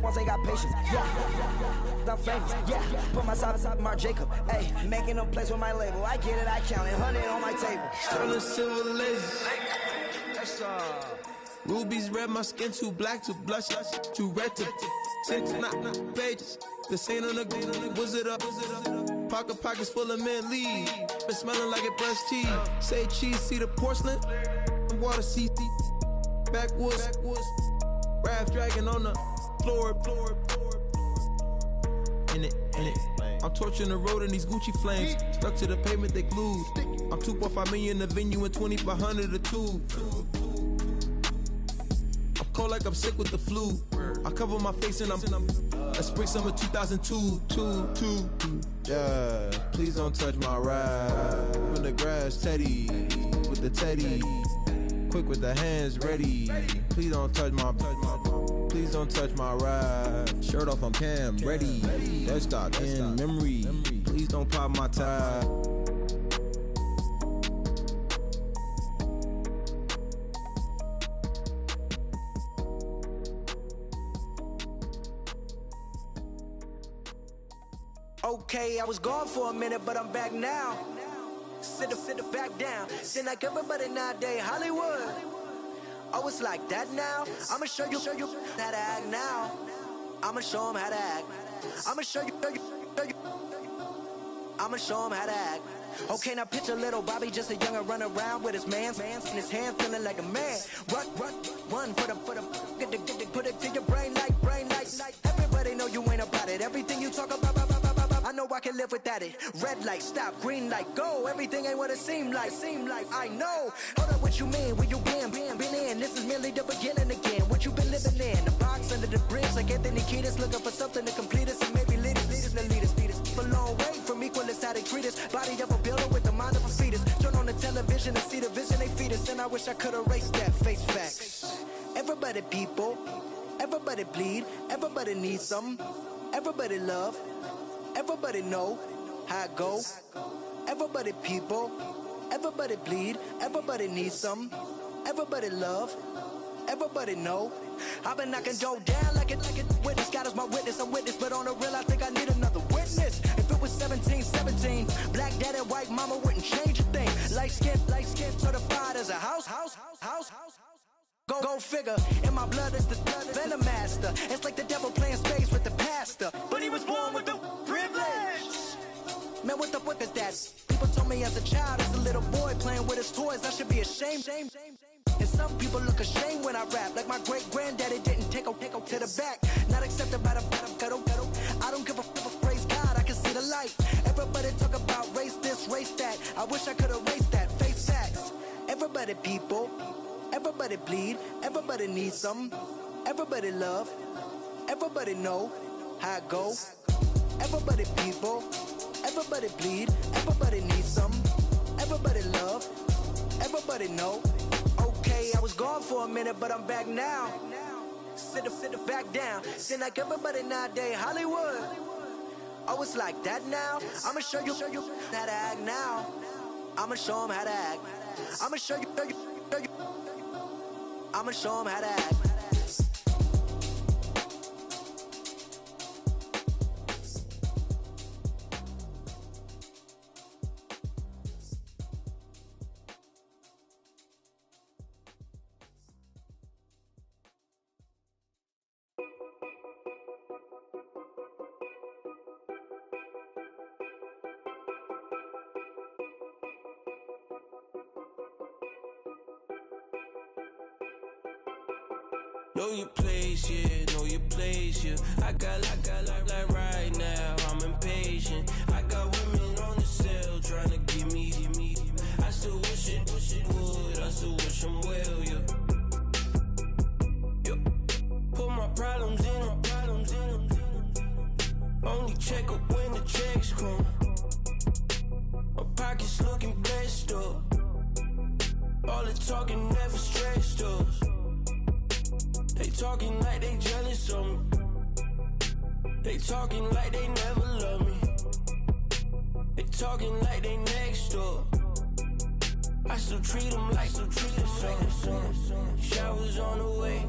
once I got patience. Yeah, I'm famous. Yeah, put myself inside Marc Jacob. Hey, making a place with my label. I get it, I count it. 100 on my table. Sterling silver laser. Rubies red, my skin too black to blush, too red to six, not pages. This ain't on the wizard up. Pockets full of mint leaves. Been smelling like it brushed teeth. Say cheese, see the porcelain. Water, see backwoods. Raft dragging on the floor. In it. I'm torching the road in these Gucci flames. Stuck to the pavement, they glued. I'm 2.5 million in the venue and 2,500 a tube. I'm cold like I'm sick with the flu. I cover my face and I'm spring summer 2002. Yeah, please don't touch my ride. From the grass, Teddy, with the Teddy. Quick with the hands ready. Please don't touch my ride. Shirt off on cam, ready. Desktop in memory. Please don't pop my tie. Okay, I was gone for a minute, but I'm back now. Sit back down. Seem like everybody nowadays, Hollywood. Oh, it's like that now? I'ma show you how to act now. I'ma show 'em how to act. I'ma show you. I'ma show 'em how to act. Okay, now picture little Bobby, just a young'un run around with his man's in his hand, feeling like a man. Run for the put it to your brain like. Everybody know you ain't about it. Everything you talk about, I know I can live without it. Red light, stop, green light, go. Everything ain't what it seemed like. I know. Hold up, what you mean? Where you been in? This is merely the beginning again. What you been living in? The box under the bridge, like Anthony Kiedis, looking for something to complete us and maybe lead us. A long way from equal is how they treat us. Body of a builder with the mind of a fetus. Turn on the television and see the vision they feed us, and I wish I could erase that. Face facts. Everybody people, everybody bleed, everybody needs some, everybody love. Everybody know how it go. Everybody people, everybody bleed, everybody needs some, everybody love, everybody know. I've been knocking Joe down like it witness. God is my witness, I'm witness, but on the real I think I need another witness. If it was 17, black daddy, white mama wouldn't change a thing. Light skin, certified as a house. Go figure, in my blood is the venom master. It's like the devil playing space with the pastor. But he was born with the privilege. Man, what the fuck is that? People told me as a child, as a little boy playing with his toys, I should be ashamed. And some people look ashamed when I rap, like my great granddaddy didn't take a to the back. Not accepted by the ghetto. I don't give a praise God, I can see the light. Everybody talk about race this, race that. I wish I could erase that. Face facts. Everybody people. Everybody bleed, everybody needs some, everybody love, everybody know how it go. Everybody people, everybody bleed, everybody needs some, everybody love, everybody know. Okay, I was gone for a minute, but I'm back now. Sit back down. Seem like everybody nowadays, Hollywood. Oh, it's like that now? I'ma show you how to act now. I'ma show 'em how to act. I'ma show you. I'ma show 'em how to act. Know your place, yeah, know your place, yeah. I got like right now, I'm impatient. I got women on the cell trying to give me. I still wish it would, I still wish them well, yeah. Put my problems in them. Only check up when the checks come. My pockets looking blessed up. All the talking never stressed us. They talking like they jealous of me. They talking like they never love me. They talking like they next door. I still treat them like the sun. Showers on the way.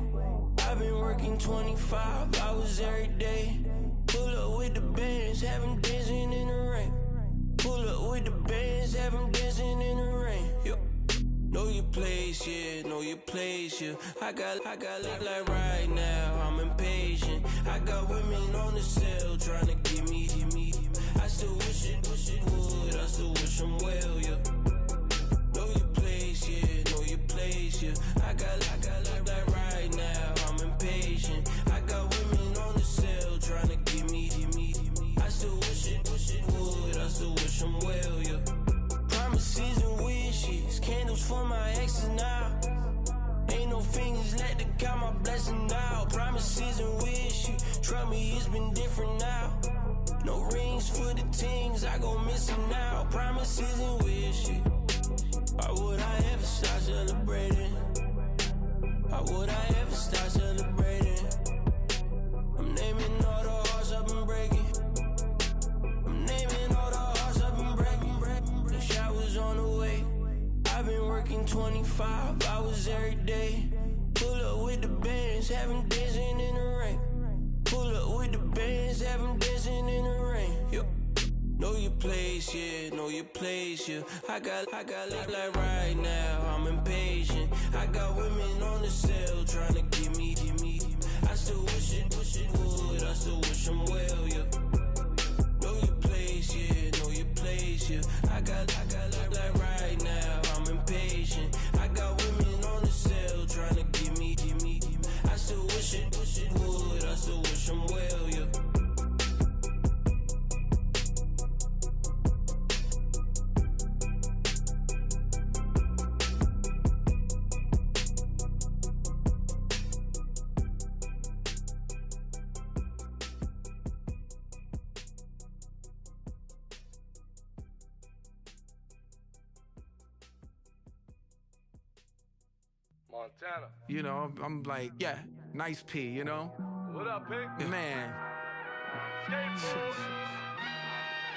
I've been working 25 hours every day. Pull up with the bands, have them dancing in the rain. Pull up with the bands, have them dancing in the rain. Know your place, yeah, know your place, yeah. I got like right now, I'm impatient. I got women on the cell trying to give me. I still wish it would, I still wish them well, yeah. Know your place, yeah, know your place, yeah. I got like right now, I'm impatient. I got women on the cell trying to give me. I still wish it would. been different now. No rings for the teens, I gon' miss them now. Promises and wishes. Why would I ever start celebrating? Why would I ever start celebrating? I'm naming all the hearts I've been breaking. I'm naming all the hearts I've been breaking. The showers on the way. I've been working 25 hours every day. Pull up with the bands, have them dancing in the rain. Pull up with the bands, have them dancing in the rain. Yo. Know your place, yeah, know your place, yeah. I got like right now, I'm impatient. I got women on the cell trying to give me. I still wish it would, I still wish them well, yeah. Know your place, yeah, know your place, yeah. I got like right now, I'm impatient. I got women on the cell trying to give me. I still wish it would, I still wish them well, yeah. Montana. You know, I'm like, yeah, nice P, you know? What up, Pink? Man.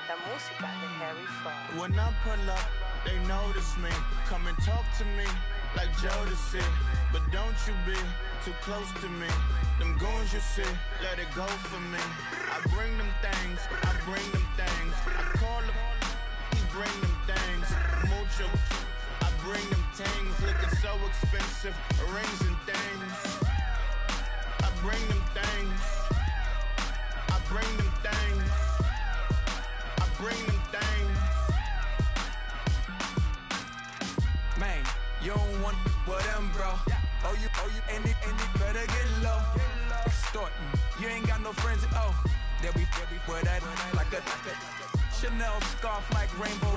La música de Harry Fraud. When I pull up, they notice me. Come and talk to me like Jodeci. But don't you be too close to me. Them goons you see, let it go for me. I bring them things, I bring them things. I call them, he bring them things. Mucho, I bring them things. Looking so expensive, rings and things. I bring them things. I bring them things. I bring them things. Man, you don't want with them, bro. Oh, you, and it better get low. Extorting, you ain't got no friends. Oh, they'll be with that like a Chanel scarf like rainbow.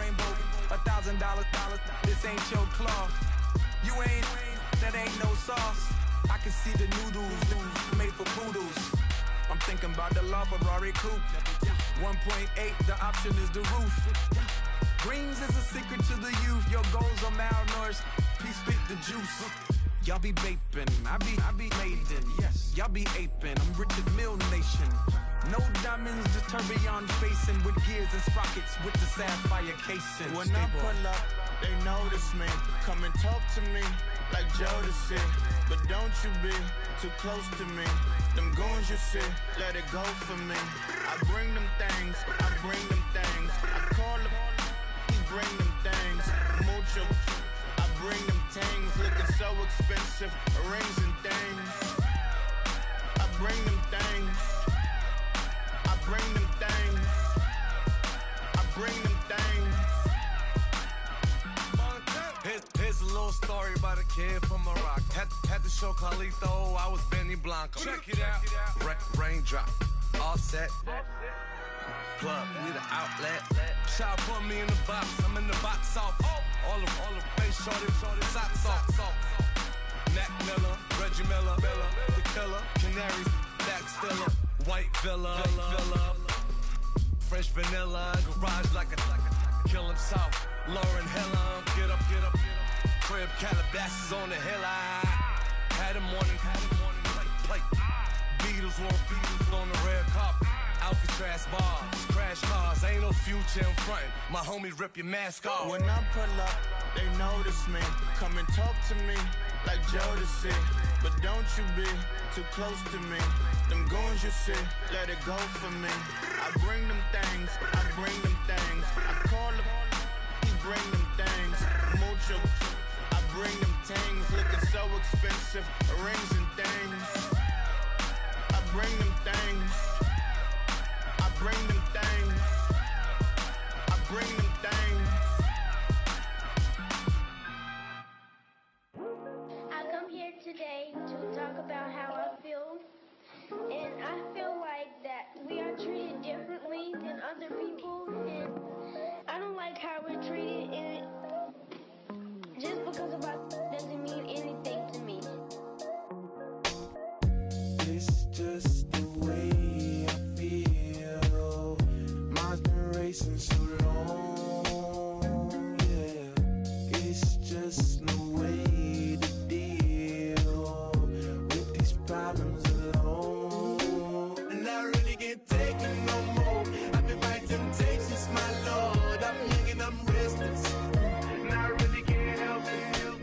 $1,000. This ain't your cloth. You ain't, that ain't no sauce. I can see the noodles made for poodles. I'm thinking about the LaFerrari coupe. 1.8, the option is the roof. Greens is a secret to the youth. Your goals are malnourished. Please spit the juice. Y'all be vaping, I be laden. Yes, y'all be aping. I'm Richard Mill Nation. No diamonds, just tourbillon facing with gears and sprockets with the sapphire casing. When I pull up, they notice me. Come and talk to me like Jodeci. But don't you be too close to me. Them goons you see, let it go for me. I bring them things, I bring them things. I call them, he bring them things. Mucho, I bring them things. Looking so expensive, rings and things. I bring them things. I bring them things. I bring them things. Here's a little story about a kid from Morocco. Had to show Carlito I was Benny Blanco. Check it out. Raindrop, offset. Plug, we the outlet. Shot put me in the box, I'm in the box off. All the face shorty, socks off. Mac Miller, Reggie Miller, the killer, Canaries, Back Stiller, White Villa, Fresh vanilla, garage like a kill him soft. Lauren Hiller, get up. Crib Calabasas on the hill. I had him on plate. Beatles on the red carpet. Alcatraz bars, crash cars, ain't no future in front. My homie rip your mask off. When I pull up, they notice me. Come and talk to me like Jodeci. But don't you be too close to me. Them goons you see, let it go for me. I bring them things, I bring them things. I call them, he bring them things. Mucho, I bring them things. Looking so expensive, rings and things. I bring them things. I bring them things. I bring them things. I come here today to talk about how I feel. And I feel like that we are treated differently than other people. wasting so long, yeah. It's just no way to deal with these problems alone. And I really can't take it no more. I've been fighting temptations, my Lord. I'm young and I'm restless, and I really can't help it.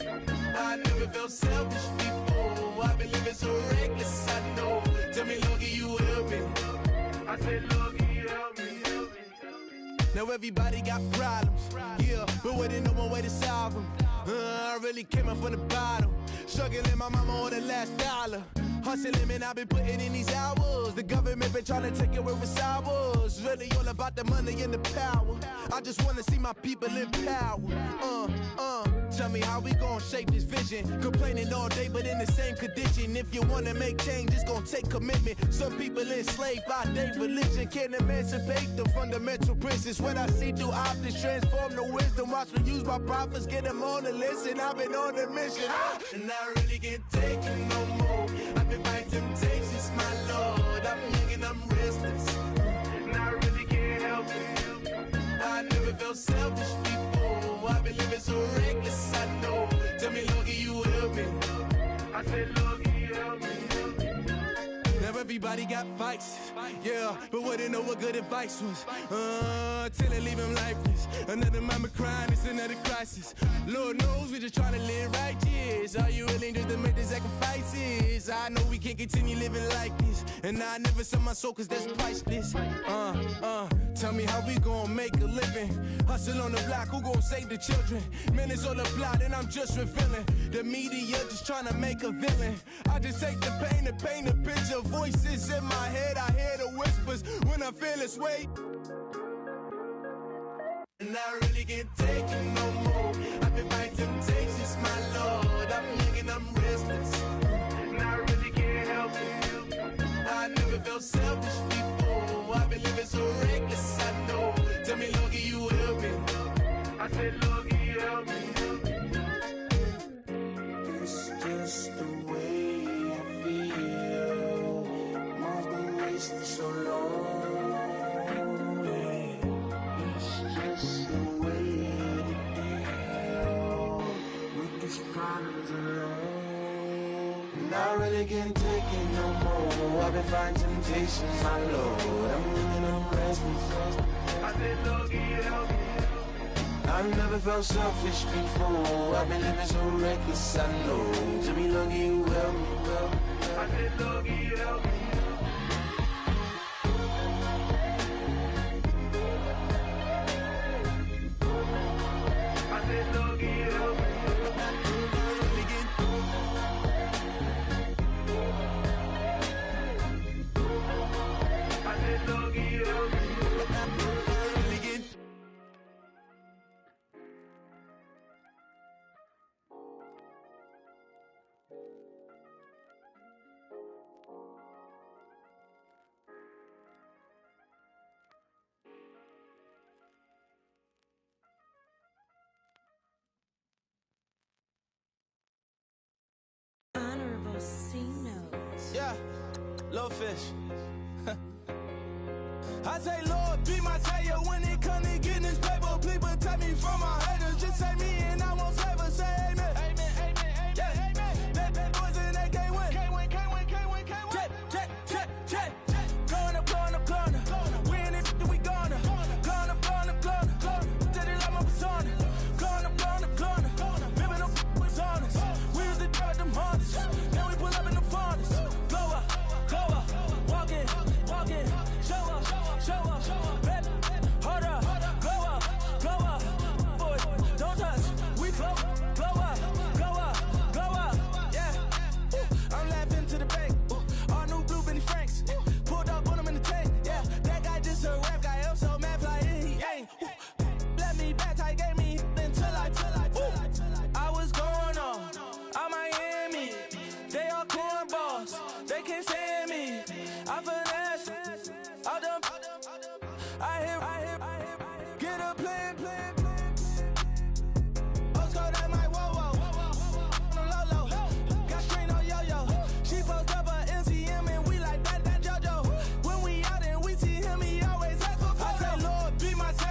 I never felt selfish before. I've been living so reckless, I know. Tell me, Lord, can you help me? I said, Lord, can you help me? Now everybody got problems, yeah, but waiting no one way to solve them. I really came up from the bottom, struggling my mama on the last dollar. Hustling, man, I've been putting in these hours. The government been trying to take away what's ours. Really all about the money and the power. I just wanna see my people in power. Tell me how we gon' shape this vision. Complaining all day, but in the same condition. If you wanna make change, it's gon' take commitment. Some people enslaved by their religion can't emancipate the fundamental principles. What I see through optics transform the wisdom. Watch me use my prophets, get them on the list, and I've been on the mission. And I really can't take it no more. I've been fighting temptations, my Lord. I'm young and I'm restless, and I really can't help it. I never felt selfish before. I've been living so reckless, I know. Tell me, Lord, can you help me? I said, Lord, can you help me? Now everybody got fights, yeah, but wouldn't know what good advice was. Till they leave him lifeless. Another mama crying, it's another crisis. Lord knows we just trying to live righteous. Are you willing just to make the sacrifices? I know we can't continue living like this, and I never sell my soul cause that's priceless. Tell me how we gon' make a living. Hustle on the block, who gon' save the children? Man, it's all a plot and I'm just revealing. The media just trying to make a villain. I just take the pain and paint a picture. Voices in my head, I hear the whispers when I feel this way. And I really can't take it no more. I've been fighting temptations, my Lord. I'm young and I'm restless, and I really can't help it. I never felt selfish before. I've been living so reckless, I know. Tell me, Lord, can you help me? I said, Lord, can you help me? It's just the way I feel. Mom's been wasting so long. It's just the way to deal with these problems alone. And I really can't take it no more. I've been fighting temptations, my Lord. I'm living on restless. I said, Lord, can you help me? I've never felt selfish before. I've been living so reckless, I know. To be lucky you help me, well. I said, Lord, can you help me? I said, Lord, can you help me? I said, Lord, can you help me? Honorable C notes. Yeah, little fish. I say, Lord, be my savior when it comes to getting this paper. Please protect me from my haters. Just say me and I won't save us. Say amen. Amen, amen, amen, yeah. Amen. Bad boys and they can't win. Can't win, can't win, can't win, can't win. Check. Going up, going up, going up. We in it, we gonna. Going up, going up, going up. Did it like my persona. Going up, going up, going up. Living no was honest. We used to drive them Hondas. Now we pull up in the furnace. Glow up, walk in. Show up, rep, hold up, glow up, boy, don't touch, we glow up, yeah. I'm laughing to the bank, all new blue Benny Franks, pulled up on him in the tank, yeah. That guy just a rap guy, I'm so mad fly in, he ain't. Let me back, tight gave me until I was going on, I'm Miami, they all cornballs, they can't stand me, I finesse. I hear, get a plan. Oscar, that my whoa. On the low. Got screen on yo-yo. She post up a MCM and we like that JoJo. When we out and we see him, he always asks for photos. I say, Lord, be my savior.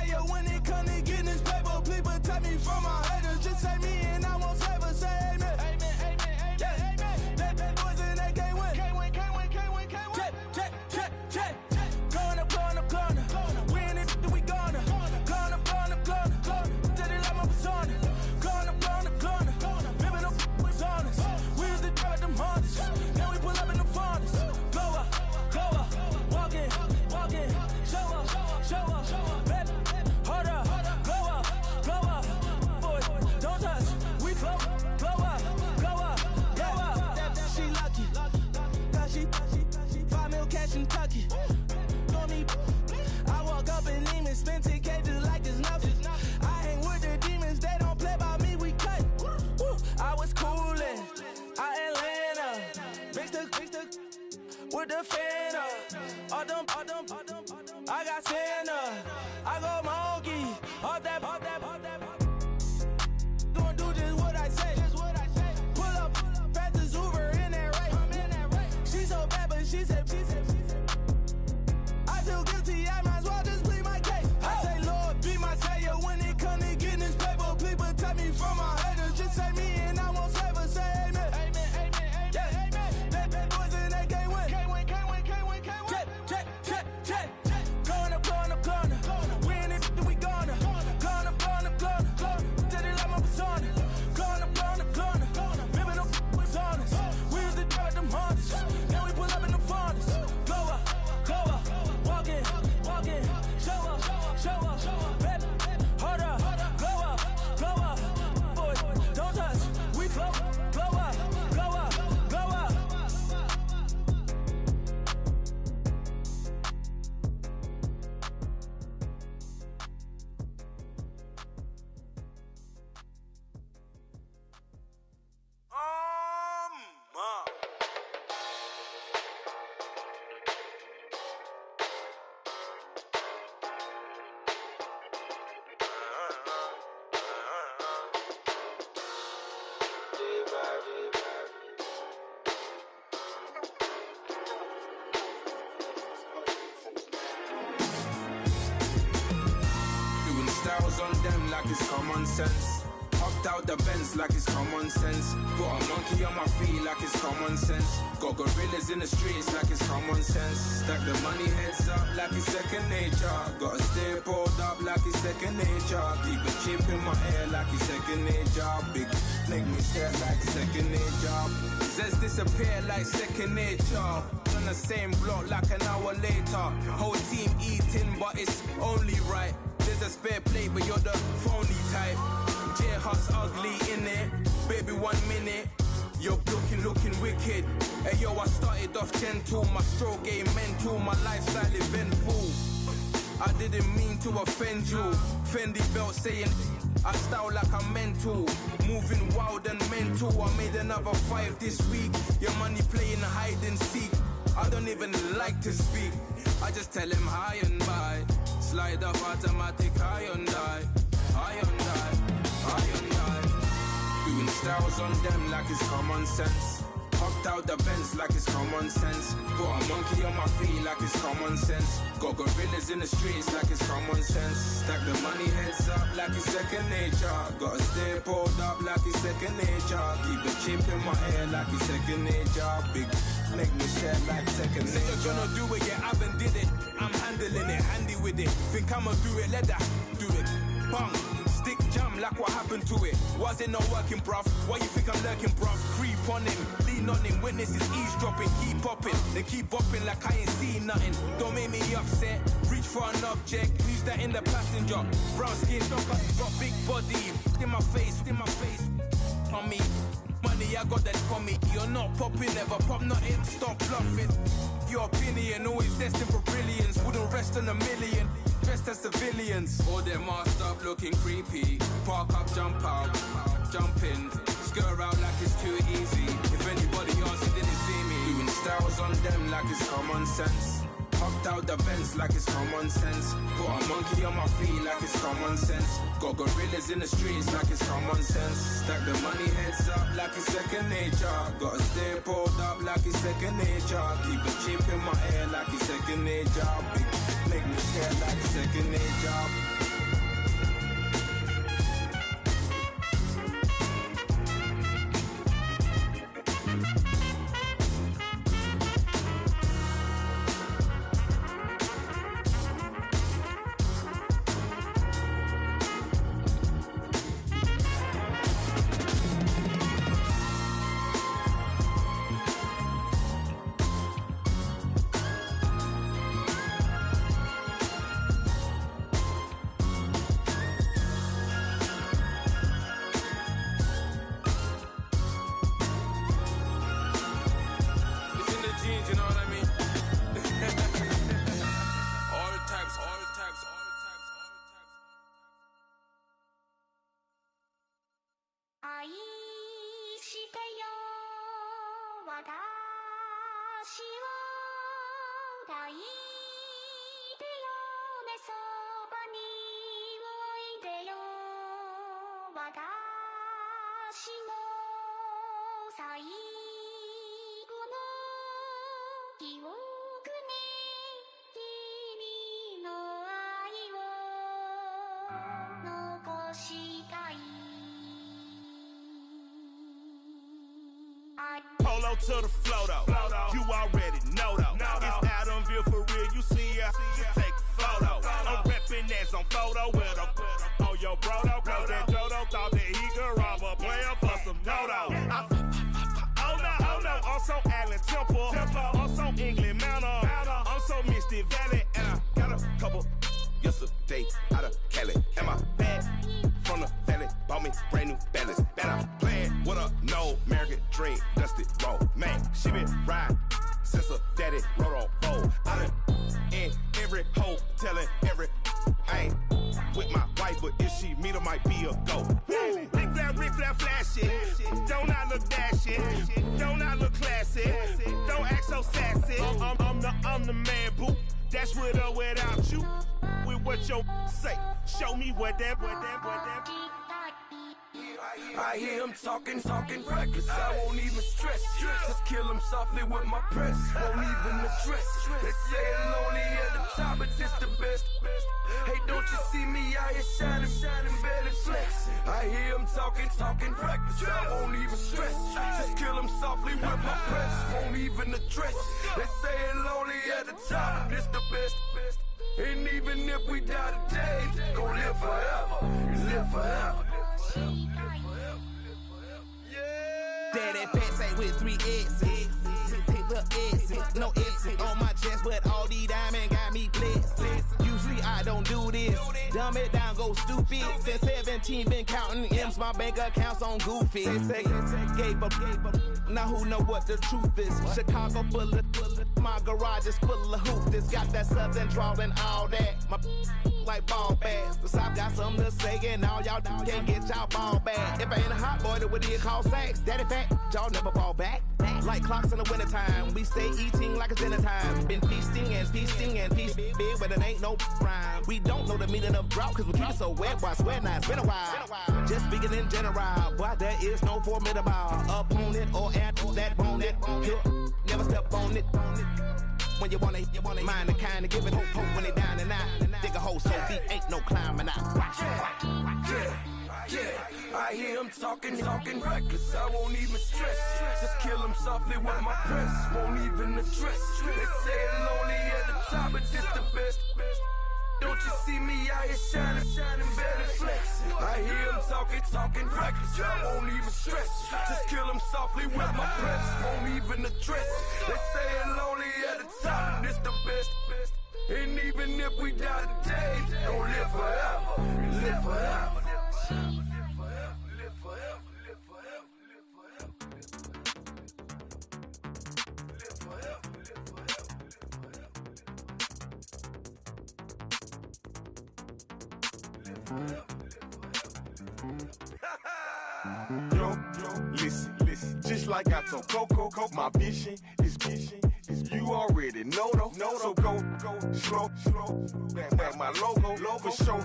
with the fan up. All them, I got Santa. I go monkey, all that. Gonna do just what I say. Pull up, pass the Uber in that race. She so bad, but she said. I feel guilty, I might as well just plead my case. I say, Lord, be my savior when it come to getting this paper. Please protect me from my haters. Just say me and I won't save her. Say amen. That boys and they can't win. Check. Going up. We in it, we gonna. Going up. Did it like my persona. Going up. Ripping them was honest. We used to drive them Hondas. Now we pull up in the Fondas. Go up. Walking. Show up. Baby, hold up. Glow up. Boy, don't touch. We glow up. Doing styles on them like it's common sense. Hopped out the Benz like it's common sense. Got a monkey on my feet like it's common sense. Got gorillas in the streets like it's common sense. Stack the money heads up like it's second nature. Gotta stay pulled up like it's second nature. Keep a chip in my ear like it's second nature. Big make me stare like second nature. Says disappear like second nature. On the same block like an hour later. Whole team eating but it's only right. There's a spare plate but you're the phony type. J-Hut's ugly in it. Baby 1 minute. You're looking wicked. Hey yo, I started off gentle. My stroke game mental. My lifestyle eventful. I didn't mean to offend you. Fendi belt saying I style like I'm mental. Moving wild and mental. I made another 5 this week. Your money playing hide and seek. I don't even like to speak. I just tell him hi and bye. Slide up automatic Hyundai. Doing styles on them like it's common sense. Hopped out the Benz like it's common sense. Got a monkey on my feet like it's common sense. Got gorillas in the streets like it's common sense. Stack the money heads up like it's second nature. Gotta stay pulled up like it's second nature. Keep a chip in my ear like it's second nature. Big make me stare like second nature. Say you're gonna do it, yeah, I haven't did it. I'm handling it, handy with it. Think I'ma do it, let that do it. Bang. Stick jam like what happened to it. Was it not working, bruv? Why you think I'm lurking, bruv? Creep on him, lean on him. Witnesses eavesdropping, keep popping. They keep bopping like I ain't seen nothing. Don't make me upset. Reach for an object. Who's that in the passenger? Brown skin, got big body. In my face. On me, money I got that for me. You're not popping, never pop nothing. Stop bluffing. Your opinion always destined for brilliance. Wouldn't rest on a million. Dressed as civilians. All them masked up looking creepy. Park up, jump out, jump in. Skirt out like it's too easy. If anybody else didn't see me. Doing styles on them like it's common sense. Hopped out the Benz like it's common sense. Got a monkey on my feet like it's common sense. Got gorillas in the streets like it's common sense. Stack the money heads up like it's second nature. Gotta stay pulled up like it's second nature. Keep a chip in my ear like it's second nature. Big make me stare like second nature. Polo to the flow though. You already know though. It's Adamville for real. You see ya, just take a photo. I'm reppin' as on photo with a on your brodo. Cause that Dodo thought that he could rob a player for some dodo. Oh no, I'm so Allen Temple. I'm so England Mountain. I'm so Misty Valley. And I got a couple yesterday out of Cali. And my bag from the valley bought me brand new balance. And I'm playing with a no American dream, dusty road. Man, she been riding since her daddy rode on fold. I done in every hole, telling every I ain't with my wife, but if she meet her, might be a go. Rick Flair flashy. Don't I look dashy? Don't I look classy? Don't act so sassy. I'm the man, boo. That's with or without you. With what your say. Show me what that. I hear him talking reckless. I won't even stress. Just kill him softly with my press. Won't even address. They say it lonely at the top, but it's the best. Hey, don't you see me out here shining, barely flexing? I hear him talking reckless. I won't even stress. Just kill him softly with my press. Won't even address. They say it lonely at the top, but it's the best. And even if we die today, gon' live forever. Live forever. Daddy fat say with 3 X's. The X's, no X's on my chest, but all these diamonds got me blessed. Usually I don't do this. Dumb it down, go stupid. Since 17 been counting M's, my bank account's on goofy. Say gave up. Now who know what the truth is? Chicago full of my garage is full of hoop. This got that southern drawl and all that. My like ball bags. The South got something to say, and all y'all can't get y'all ball back. If I ain't a hot boy, then what do you call sex? Daddy fat, y'all never fall back. Like clocks in the wintertime, we stay eating like it's dinner time. Been feasting big, but it ain't no rhyme. We don't know the meaning of drought, cause we keep it so wet, boy, I swear now it's been a while. Just speaking in general, boy, there is no formidable opponent or at that bone it. Never step on it. When you want it, mind the kind of give it hope when they down and out. Dig a hole so deep, ain't no climbing out. Yeah, I hear him talking reckless. I won't even stress. Just kill him softly with my press. Won't even address. They say it lonely at the top, but it's the best. Don't you see me out here shining, barely flexing? I hear him talking reckless. I won't even stress. Just kill him softly with my press. Won't even address. They say it lonely at the top, but it's the best. And even if we die today, don't live forever. Live forever. Yo, listen, just like I told Coco, my vision is you already know though. So go slow, back my logo, for show,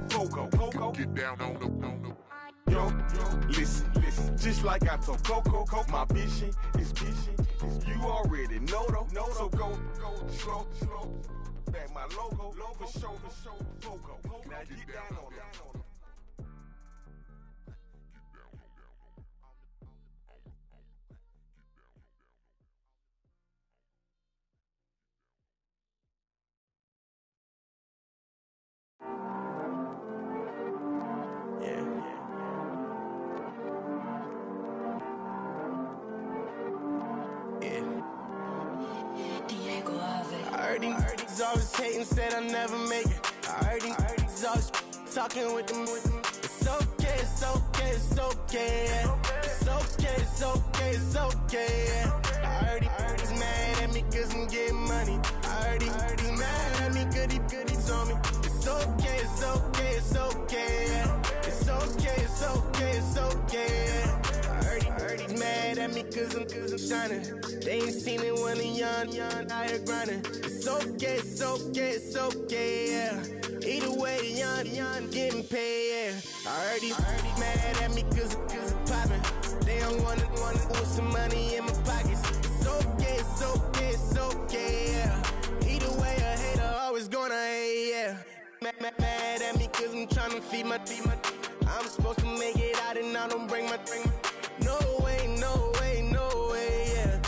Coco, get down on the. Yo, listen, just like I told Coco, my vision is you already know though. So go slow, back my logo, for show, Coco, now get down on it. I heard these always hating, said I'll never make it. I heard these always talking with them. It's okay, it's okay, it's okay. It's okay, it's okay, it's okay. I heard he's mad at me cause I'm getting money. I heard he's mad at me cause he's on me. It's okay, it's okay, it's okay. It's okay, it's okay, it's okay. I heard he's mad at me cause I'm shining. They ain't seen it when I'm young, out here grinding. It's It's okay, it's okay, it's okay, yeah. Either way, young, getting paid, yeah. I heard he's mad at me cause I'm poppin'. They don't wanna put some money in my pockets. It's okay, it's okay, it's okay, yeah. Either way, a hater always gonna hate, yeah. Mad at me cause I'm tryna feed my I'm supposed to make it out and I don't bring my No way, no way, no way, yeah.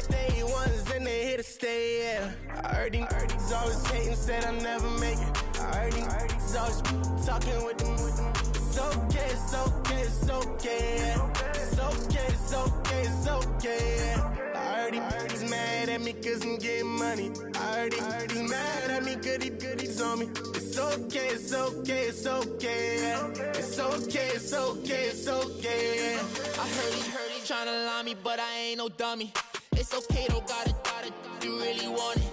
They ones and they here to stay, yeah. I heard he's always hating, said I'll never make it. I heard he's always talking with them. It's okay, it's okay, it's okay, yeah. It's okay, it's okay, it's okay, yeah. I heard he's mad at me cause I'm getting money. I heard he's mad at me cause he's on me. It's okay, it's okay, it's okay, yeah. It's okay, it's okay, it's okay, yeah. I heard he tryna lie me, but I ain't no dummy. It's okay though, got it, you really want it.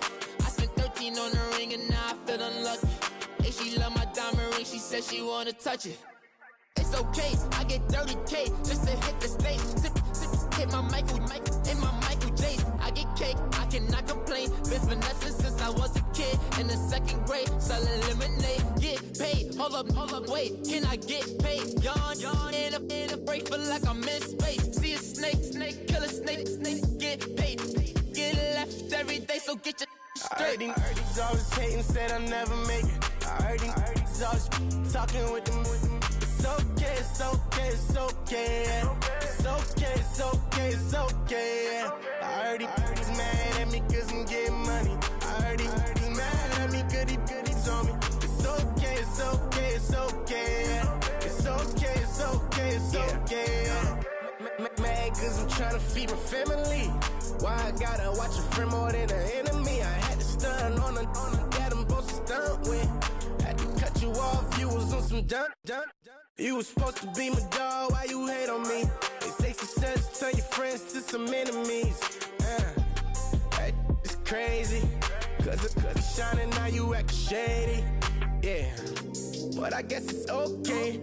I spent 13 on the ring and now I feel unlucky. And she love my diamond ring, she said she wanna touch it. It's okay, I get 30K just to hit the stage. Sip, hit my Michael, in my Michael J's. I get cake, I cannot complain. Been finessing since I was a kid in the 2nd grade. Selling lemonade, get paid. Hold up, wait, can I get paid? Yawn, in a break, feel like I'm in space. See a snake, kill a snake, get paid. Get left every day, so get your straight. I heard he's always hating, said I'll never make it. I heard he's always talking with them. It's okay, it's okay, it's okay, yeah. It's okay, it's okay, it's okay, yeah. I heard he's mad at me cause I'm getting money. I heard he's mad at me cause he's on me. It's okay, it's okay, it's okay, yeah. It's okay, it's okay, it's okay, yeah. Mad cause I'm tryna feed my family. Why I gotta watch a friend more than an enemy? I had to stun on the that I'm supposed to stunt with. Had to cut you off, you was on some dun. You was supposed to be my dog, why you hate on me? They say success, turn your friends to some enemies. That is crazy. Cause it's shining, now you actin' shady. Yeah, but I guess it's okay.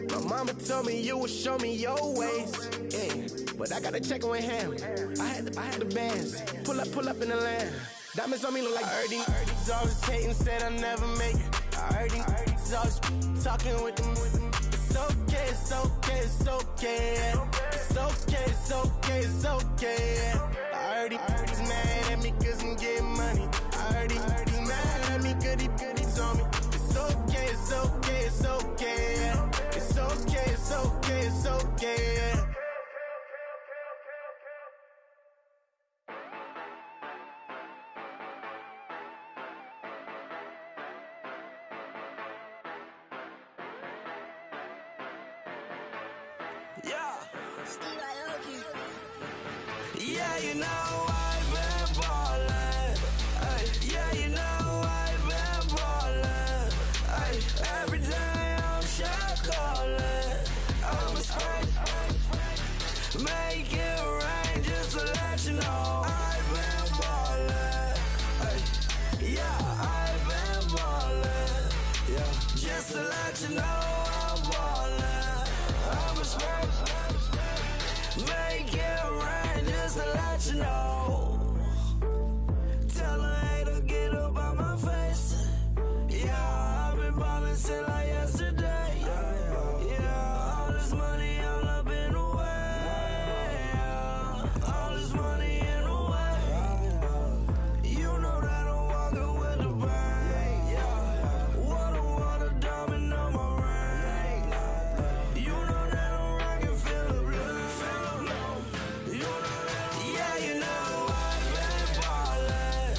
My mama told me you would show me your ways. Yeah, but I gotta check with him. I had the bands. Pull up in the land. Diamonds on me look like I heard he's always hating, said I'll never make it. I heard he's always talking with them. It's okay, it's okay, it's okay, yeah. It's okay, it's okay, it's okay, yeah. I heard he's mad at me cause I'm getting money. I heard he's mad at me cause he's on me. It's okay, it's okay, it's okay, yeah. It's okay, it's okay, it's okay, yeah. Yeah, you know I've been ballin'. Ay, yeah, you know I've been ballin'. Ay, every day I'm shot callin'. I'm a spray, make it rain just to let you know I've been ballin'. Ay, yeah, I've been ballin'. Yeah, just to let you know I'm ballin'. I'm a spray, make it rain just to let you know. Tell a hater get up on my face. Yeah, I've been ballin' since like yesterday. Yeah, all this money all up in the way. Yeah, all this money in the way. You know that I'm walking with the bang. Yeah, water diamond on my ring. You know that I'm rockin' feel the blue. You know that, yeah, you know I've been ballin'.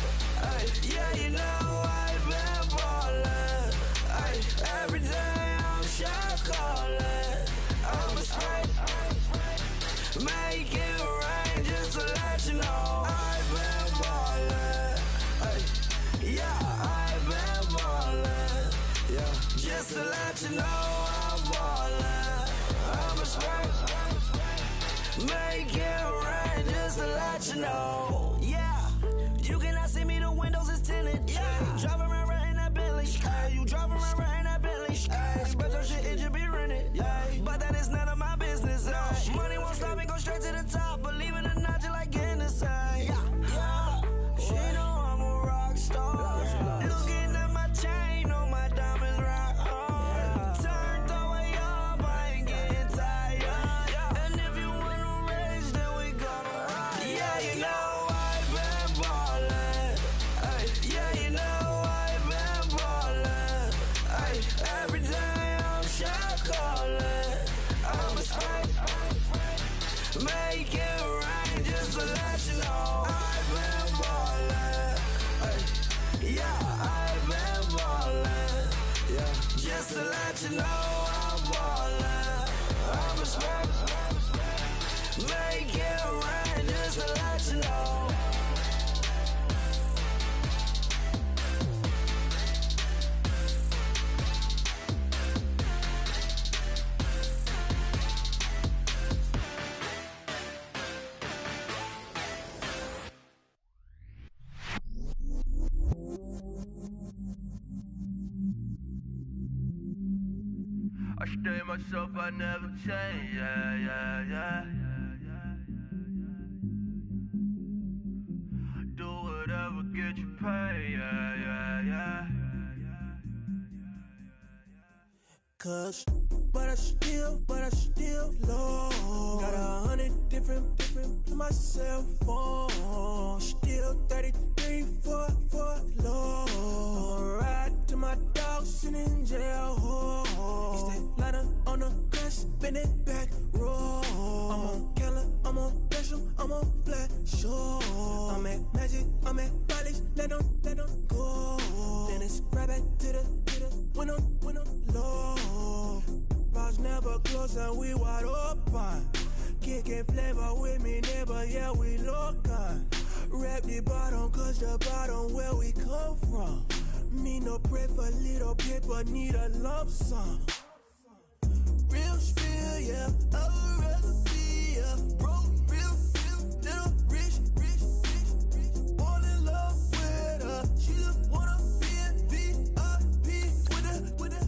Ay, yeah, you know I've been ballin'. Ay, every day I'm shot callin'. I'm a spray, make it rain just to let you know I've been ballin'. Ay, yeah, I've been ballin'. Yeah, just to let you know I'm ballin'. I'm a spray, make it rain just to let you know. Yeah, you cannot see me, the windows is tinted. Yeah, driving around right in that Bentley. Ay, you driving around right in that Bentley. Ay, but your shit, it should be rented. Ay, but that is none of my business. Ay, money won't stop me, go straight to the top. Believe it or not, you like getting the same. Yeah, she know I'm a rock star. let you know I'm ballin'. I'm a smash. Make it rain just to let you know. I stay myself, I never change, yeah. Do whatever, get you paid, yeah. Cause, but I still low. Got 100 different to my cell phone. Still 33 for low. I'ma ride to my dog sitting in jail. It's that ladder on the grass, spin it back, roll. I'm on Keller, I'm on Bishop, I'm on Flat Shore. I'm at Magic, I'm at Bally's, let them go. Then it's right back to the window low. Bars never close and we wide open. Kicking flavor with me, neighbor, yeah, we local. Rap the bottom, cause the bottom where we come from. Me no pray for little paper, need a lump sum. Real spill, yeah, I would rather be a broke, real, little rich. Fall in love with her, she just wanna be in VIP with her.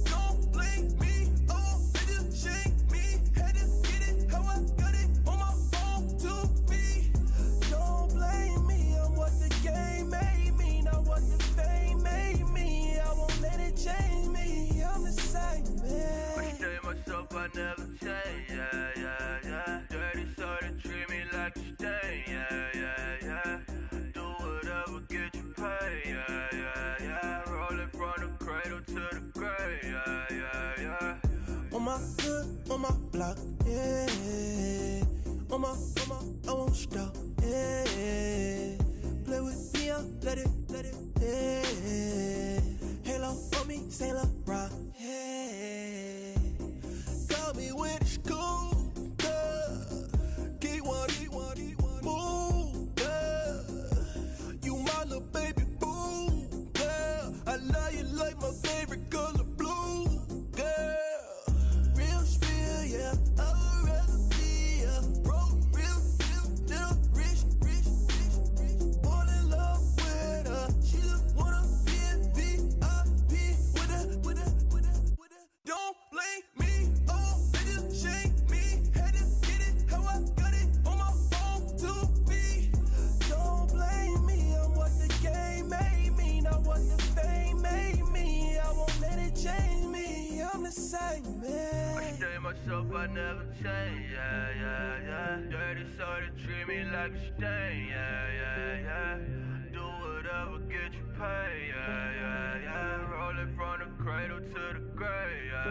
Don't blame me, oh, they just shame me. Had to get it, how I got it on my phone to be. Don't blame me, I'm what the game made me, not what the fame made me. I won't let it change me, I'm the same man. I stay myself, I never change, yeah. Dirty soda, treat me like a stain, yeah. Do whatever, get you paid, yeah. Rollin' from the cradle to the grave, yeah. On my hood, on my block, yeah. On my, I won't stop, yeah. Play with me, let it, yeah. Halo on me, Saint Laurent, yeah. Got me with school, yeah. Keep one, move, yeah. You my little baby boo, yeah. I love you like my favorite color blue, girl. Real spill, yeah. I would rather be a broke, real, little rich. Fall in love with her, she just wanna be in VIP with her. Don't blame me, oh, they just shame me. Had to get it, how I got it on my phone to be. Don't blame me, I'm what the game made me, not what the fame made me. I won't let it change me, I'm the same man. I stay myself, I never change, yeah. Dirty soda, treat me like a stain, yeah. Do whatever, get you paid, yeah. Rollin' from the cradle to the grave, yeah.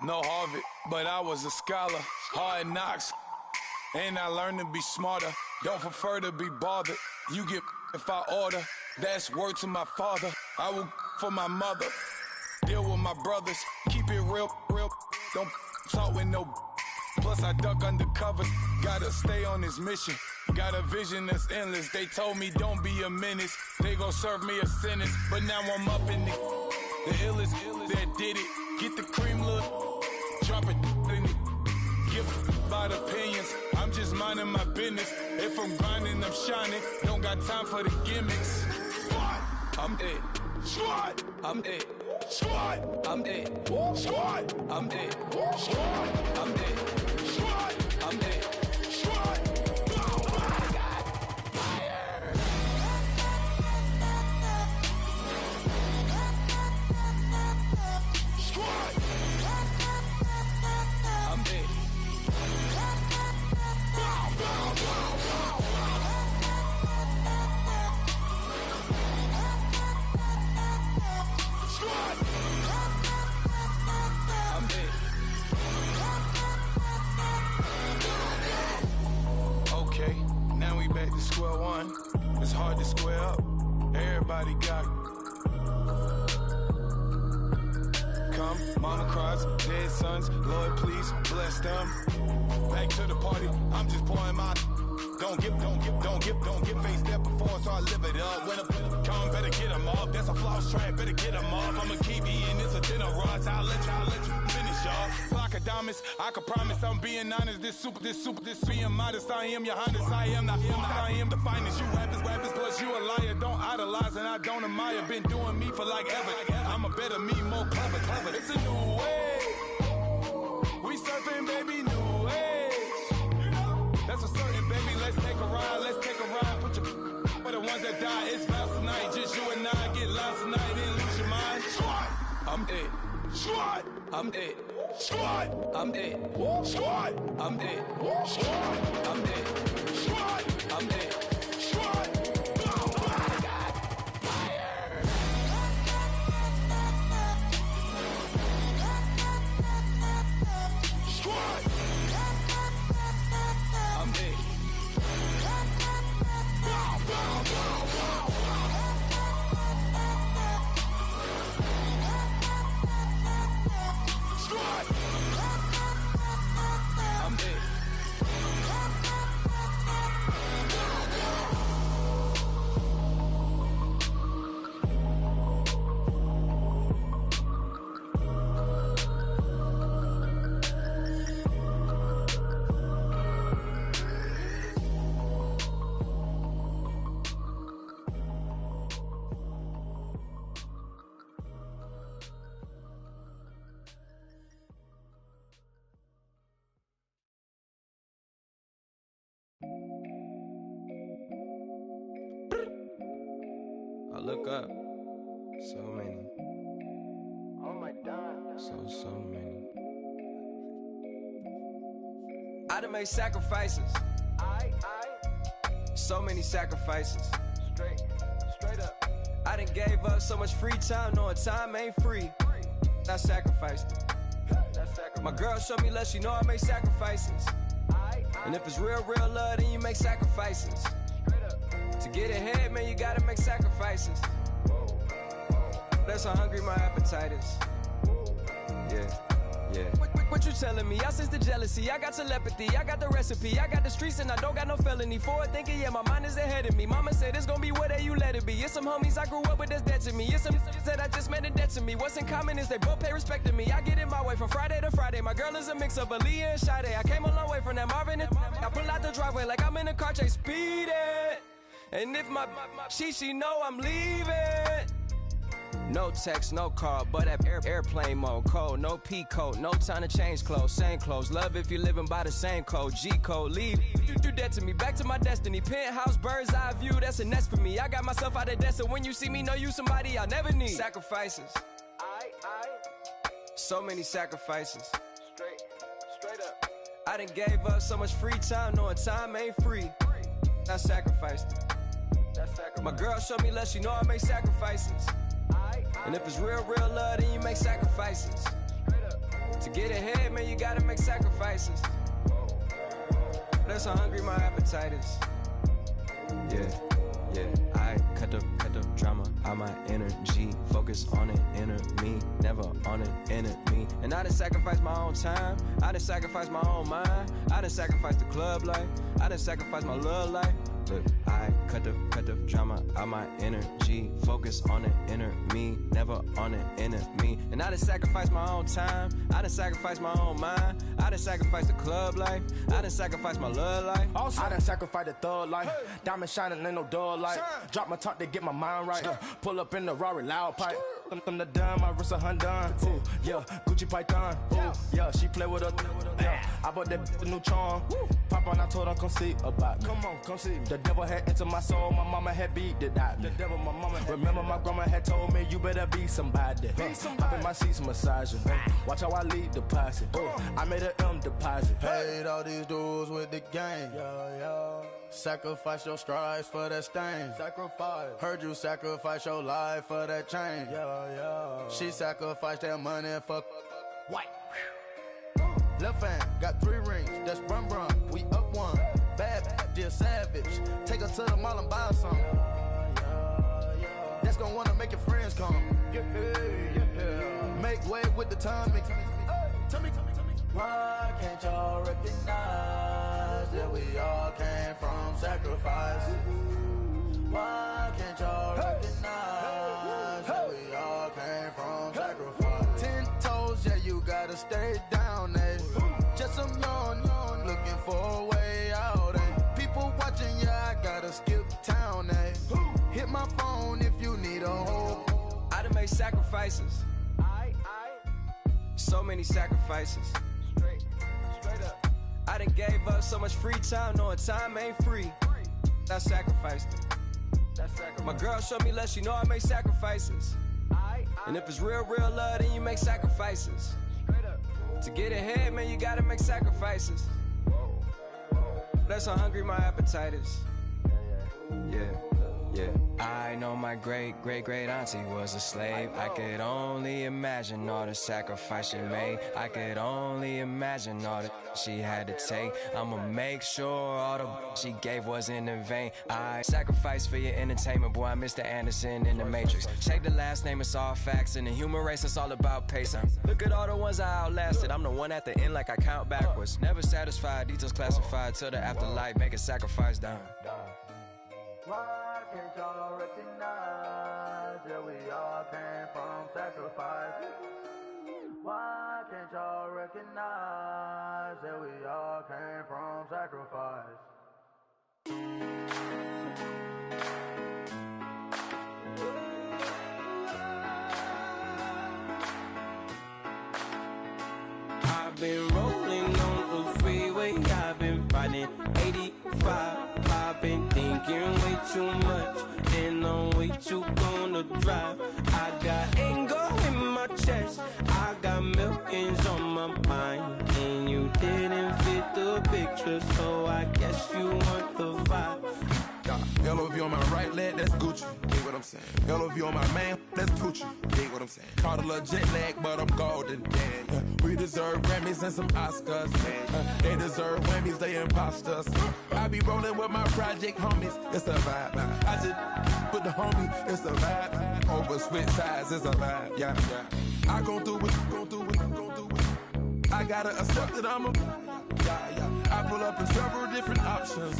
No Harvard, but I was a scholar. Hard knocks, and I learned to be smarter. Don't prefer to be bothered. You get if I order. That's word to my father. I will for my mother. Deal with my brothers. Keep it real. Don't talk with no. Plus I duck undercovers. Gotta stay on this mission. Got a vision that's endless. They told me don't be a menace. They gon' serve me a sentence. But now I'm up in the illest that did it. Get the cream look. Drop it in it. Give about opinions. I'm just minding my business. If I'm grinding, I'm shining. Don't got time for the gimmicks. Squad, I'm dead. Squad, I'm dead. Squad, I'm dead. Squad, I'm dead. Squad, I'm dead. Squad, I'm dead. Squad. back to square one. It's hard to square up. Everybody got come, mama cries, dead sons. Lord, please bless them. Back to the party. I'm just pouring my. Don't get face that before, so I live it up. When a come, better get them up. That's a floss track, better get them up. I'ma keep eating, it's a dinner rush. I'll let you finish up. Flock of diamonds, I can promise I'm being honest. This being modest. I am your highness, I am the finest. You rappers, plus you a liar. Don't idolize and I don't admire. Been doing me for like ever. I'm a better me, more clever. It's a new way. We surfing, baby, new age. That's a certain, baby. Let's take a ride. Put your for the ones that die. It's vows tonight. Just you and I get lost tonight. Then lose your mind. I'm it. I'm it. I'm it. I'm it. I'm it. I'm it. I look up, so many. Oh my God. So many. I done made sacrifices. So many sacrifices. Straight up. I done gave up so much free time, knowing time ain't free. I sacrificed it. My girl showed me love, she know I make sacrifices. And if it's real love, then you make sacrifices. To get ahead, man, you gotta make sacrifices. That's how hungry my appetite is. Yeah. What you telling me? I sense the jealousy, I got telepathy, I got the recipe, I got the streets and I don't got no felony. Forward thinking, yeah, my mind is ahead of me. Mama said it's gonna be whatever you let it be. It's some homies I grew up with that's dead to me. It's some that I just met in debt to me. What's in common is they both pay respect to me. I get in my way from Friday to Friday. My girl is a mix of Aaliyah and Sade. I came a long way from that Marvin and I pull out the driveway like I'm in a car chase speeding. And if my she know I'm leaving. No text, no call, but at airplane mode. Code, no P code, no time to change clothes. Same clothes, love if you're living by the same code. G code, leave. You do that to me, back to my destiny. Penthouse, bird's eye view, that's a nest for me. I got myself out of debt, so when you see me, know you somebody I'll never need. Sacrifices. So many sacrifices. Straight up. I done gave up so much free time, knowing time ain't free. I sacrificed it. My girl showed me love, she know I make sacrifices. And if it's real love, then you make sacrifices. To get ahead, man, you gotta make sacrifices. That's how hungry my appetite is. Yeah. I cut the drama out my energy. Focus on an inner me, never on an enemy. And I done sacrificed my own time. I done sacrificed my own mind. I done sacrificed the club life. I done sacrificed my love life. But I cut the drama out my energy. Focus on an inner me, never on an enemy. And I done sacrificed my own time. I done sacrificed my own mind. I done sacrificed the club life. I done sacrificed my love life. Also, I done sacrificed the thug life. Diamond shining, ain't no dull light. Drop my top to get my mind right. Pull up in the Rari loud pipe. Them the dime, my wrist a Hyundai. Ooh, yeah, Gucci Python. Ooh, yeah, she play with her. Yeah, I bought that new charm. Pop on, I told her come see about me. Come on, come see me. The devil had entered my soul, my mama had beat it out. The devil, my mama had remember my grandma had told me you better be somebody. Hop in my seats, massaging. Watch how I lead the posse. I made an M deposit. Paid all these dudes with the game. Yeah. Sacrifice your strides for that stain. Sacrifice. Heard you sacrifice your life for that chain. Yeah. She sacrificed that money for what? Left hand got 3 rings. That's brum. We up one. Bad she a savage. Take her to the mall and buy her some. That's gonna wanna make your friends come. Make way with the timing. Tell me. Why can't y'all recognize that we all came from sacrifice? Why can't y'all recognize that we all came from sacrifice? 10 toes, yeah, you gotta stay down, eh? Just some yawn, looking for a way out, eh? People watching, yeah, I gotta skip town, eh? Hit my phone if you need a hold. I done made sacrifices. So many sacrifices. Straight up. I done gave up so much free time, knowing time ain't free. I sacrificed it. My girl showed me love, she know I make sacrifices. And if it's real love, then you make sacrifices. To get ahead, man, you gotta make sacrifices. That's how hungry my appetite is. Yeah. I know my great auntie was a slave. I could only imagine all the sacrifice she made. I could only imagine all that she had to take. I'ma make sure all the she gave wasn't in vain. I sacrifice for your entertainment, boy. I'm Mr. Anderson in the Matrix. Check the last name, it's all facts. In the human race, it's all about pacing. Look at all the ones I outlasted. I'm the one at the end like I count backwards. Never satisfied, details classified till the afterlife. Make a sacrifice down. Why can't y'all recognize that we all came from sacrifice? Why can't y'all recognize that we all came from sacrifice? I've been rolling on the freeway, I've been riding 85. I've been thinking way too much, and I'm way too gonna drive. I got anger in my chest, I got millions on my mind, and you didn't fit the picture, so I guess you want the vibe. LOV on my right leg, that's Gucci. Dig what I'm saying? LOV on my man, that's Gucci. Dig what I'm saying? Caught a little jet lag, but I'm golden. Yeah. We deserve Grammys and some Oscars. They deserve Whammies, they imposters. I be rolling with my project homies, it's a vibe. I just put the homie, it's a vibe. Over switch sides, it's a vibe. Yeah. I gon' do it. I gotta accept that I'm a. I pull up in several different options.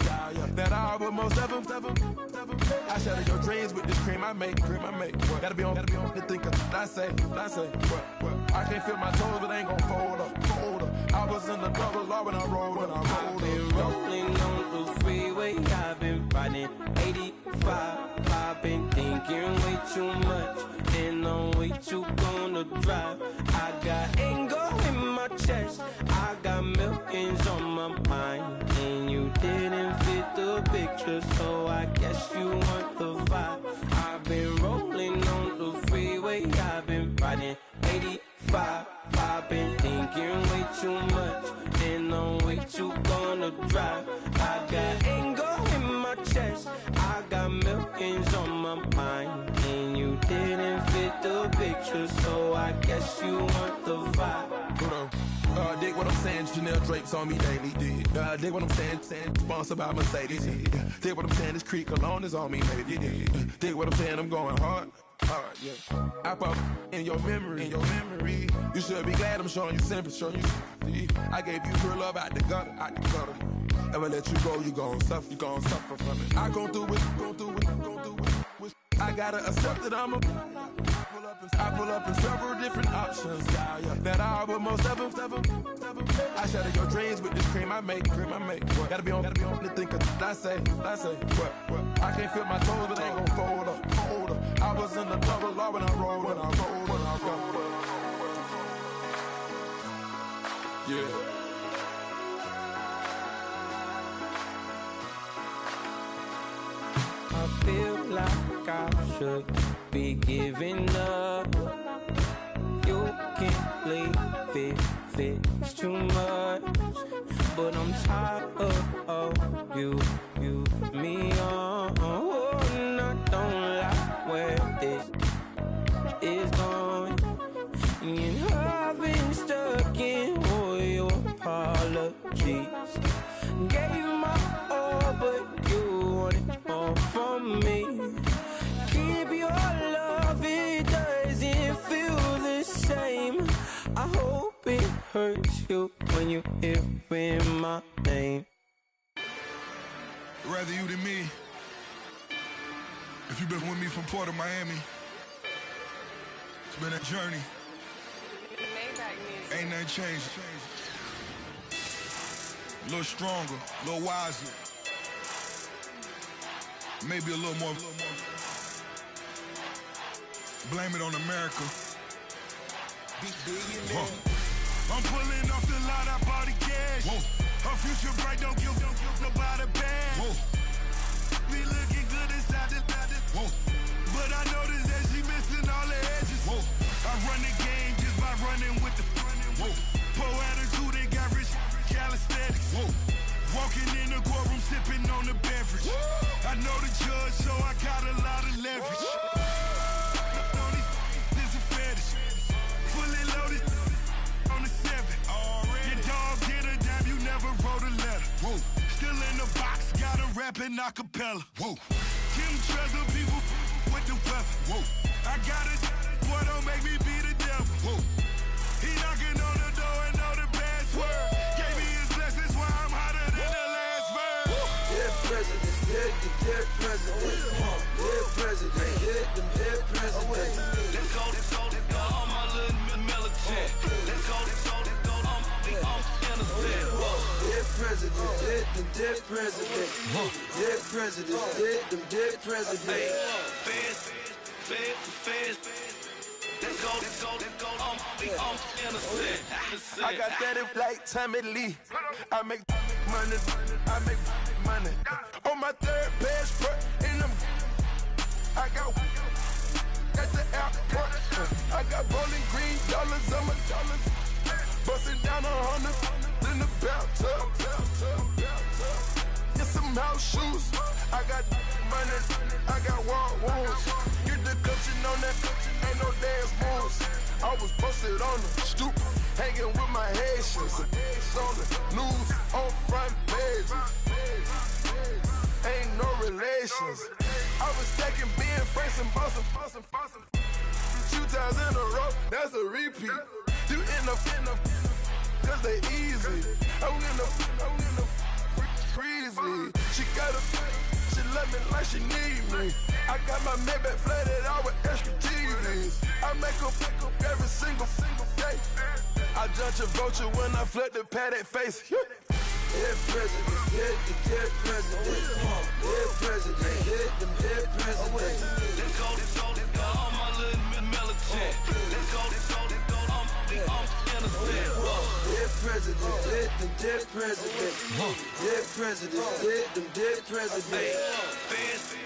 That I would most ever. I shatter your dreams with this cream I make. Gotta be on the thinker. I say. What? I can't feel my toes, but ain't gon' fold up. I was in the double law when I rolled. I've been rolling on the freeway. I've been riding 85. I've been thinking way too much, and I'm way too gonna drive. I got anger in my chest, I got millions on my mind, and you didn't fit the picture, so I guess you want the vibe. I've been rolling on the freeway, I've been riding 85. I've been thinking way too much, and I'm way too gonna drive. I got anger in my chest, I got millions on my mind, and you didn't fit the picture, so I guess you want the vibe. Dig what I'm saying, Chanel drapes on me daily. Dig what I'm saying, sponsored by Mercedes. Dig what I'm saying, this creek alone is on me, baby. Dig what I'm saying, I'm going hard, yeah. I pop in your memory. You should be glad I'm showing you sympathy. I gave you pure love out the gutter. Ever let you go, you gon' suffer from it. I gon' do it. I gotta accept that I'm a. I pull up in several different options. That I would most ever. I shatter your dreams with this cream I make. What? Gotta be on the thinker. I say. What? I can't feel my toes, but ain't gon' fold up. I was in the double law when I rolled. Yeah. I feel like I should be giving up. You can't leave it's too much. But I'm tired of you, me on. And I don't like where this is going. And I've been stuck in all your apologies. Gave my all, but you when you hear my name. Rather you than me. If you've been with me from Port of Miami, it's been a journey. Ain't nothing changed. A little stronger, a little wiser. Maybe a little more. Blame it on America. I'm pulling off the lot, I bought the cash. Whoa. Her future bright, don't give nobody bad. Whoa. Be looking good inside the whoa. But I noticed that she missing all the edges. Whoa. I run the game just by running with the whoa. Poor attitude, they got rich calisthenics. Whoa. Walking in the courtroom, sipping on the beverage. Whoa. I know the judge, so I got a lot of leverage. This a fetish. Fully loaded on the 7. Your dog get a dime, you never wrote a letter. Whoa. Still in the box, got a rapping acapella. Whoa. Kim Treasure, people with the weapon. Whoa. I got it, boy, don't make me be the devil. Whoa. He knocking on the door and know the password. Gave me his blessings while I'm hotter than the last verse. Dead president, dead president. Dead president, dead president. Let's go, all my little militant. Let's go, I'm innocent. Dead president, dead president. Dead president, dead president. Feds. Let's go, I'm innocent. I got that in like Tommy Lee. I make money. On my third passport, and I got at the airport. I got bowling green dollars on my dollars. Busting down 100 in the bathtub. Get some house shoes. I got money. I got war wounds. Get the coaching on that. Ain't no dance moves. I was posted on the stoop, hanging with my Haitians. On the news, on front pages. Ain't no relations. I was stacking being Franks and Boston. 2 times in a row, that's a repeat. You in the cause they easy. I'm in the crazy. She love me like she need me. I got my Maybach flooded out with extra TVs. I make up every single day. I judge a vulture when I flip the Paddock face. Dead president, dead president. Dead president, dead president. Let's go, all my little militant. Let's go, I'm innocent. Dead president, dead president. Dead president, dead president. Feds.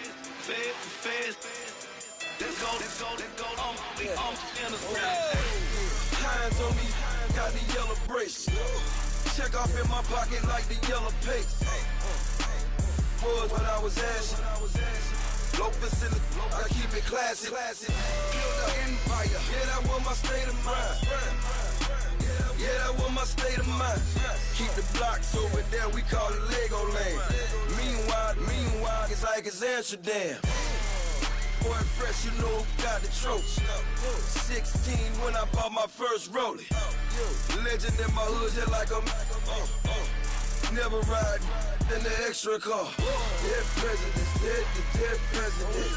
Let's go, I'm innocent. Hands on me, got the yellow brace. Check off in my pocket like the yellow paste. Was what I was asking. Low facility, I keep it classy. Build an empire, yeah, that was my state of mind. Yeah, that was my state of mind. Keep the blocks over there, we call it Lego land. Meanwhile, it's like it's Amsterdam. Boy fresh, you know who got the tropes. 16 when I bought my first rollie. Legend in my hood, just like a never ride in the extra car. Dead presidents, dead presidents.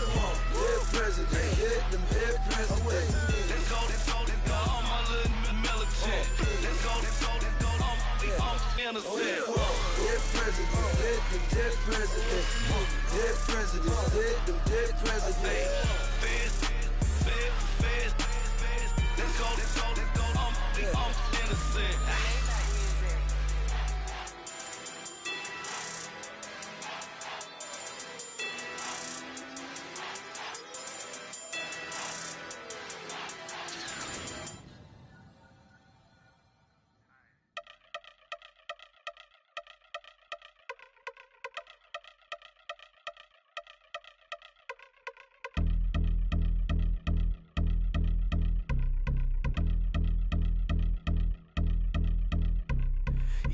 Dead president, dead presidents. Let's go, all my little militant. Let's go, I'm innocent. Dead president, dead president. Dead president, dead president. Feds. Let's go, I'm innocent.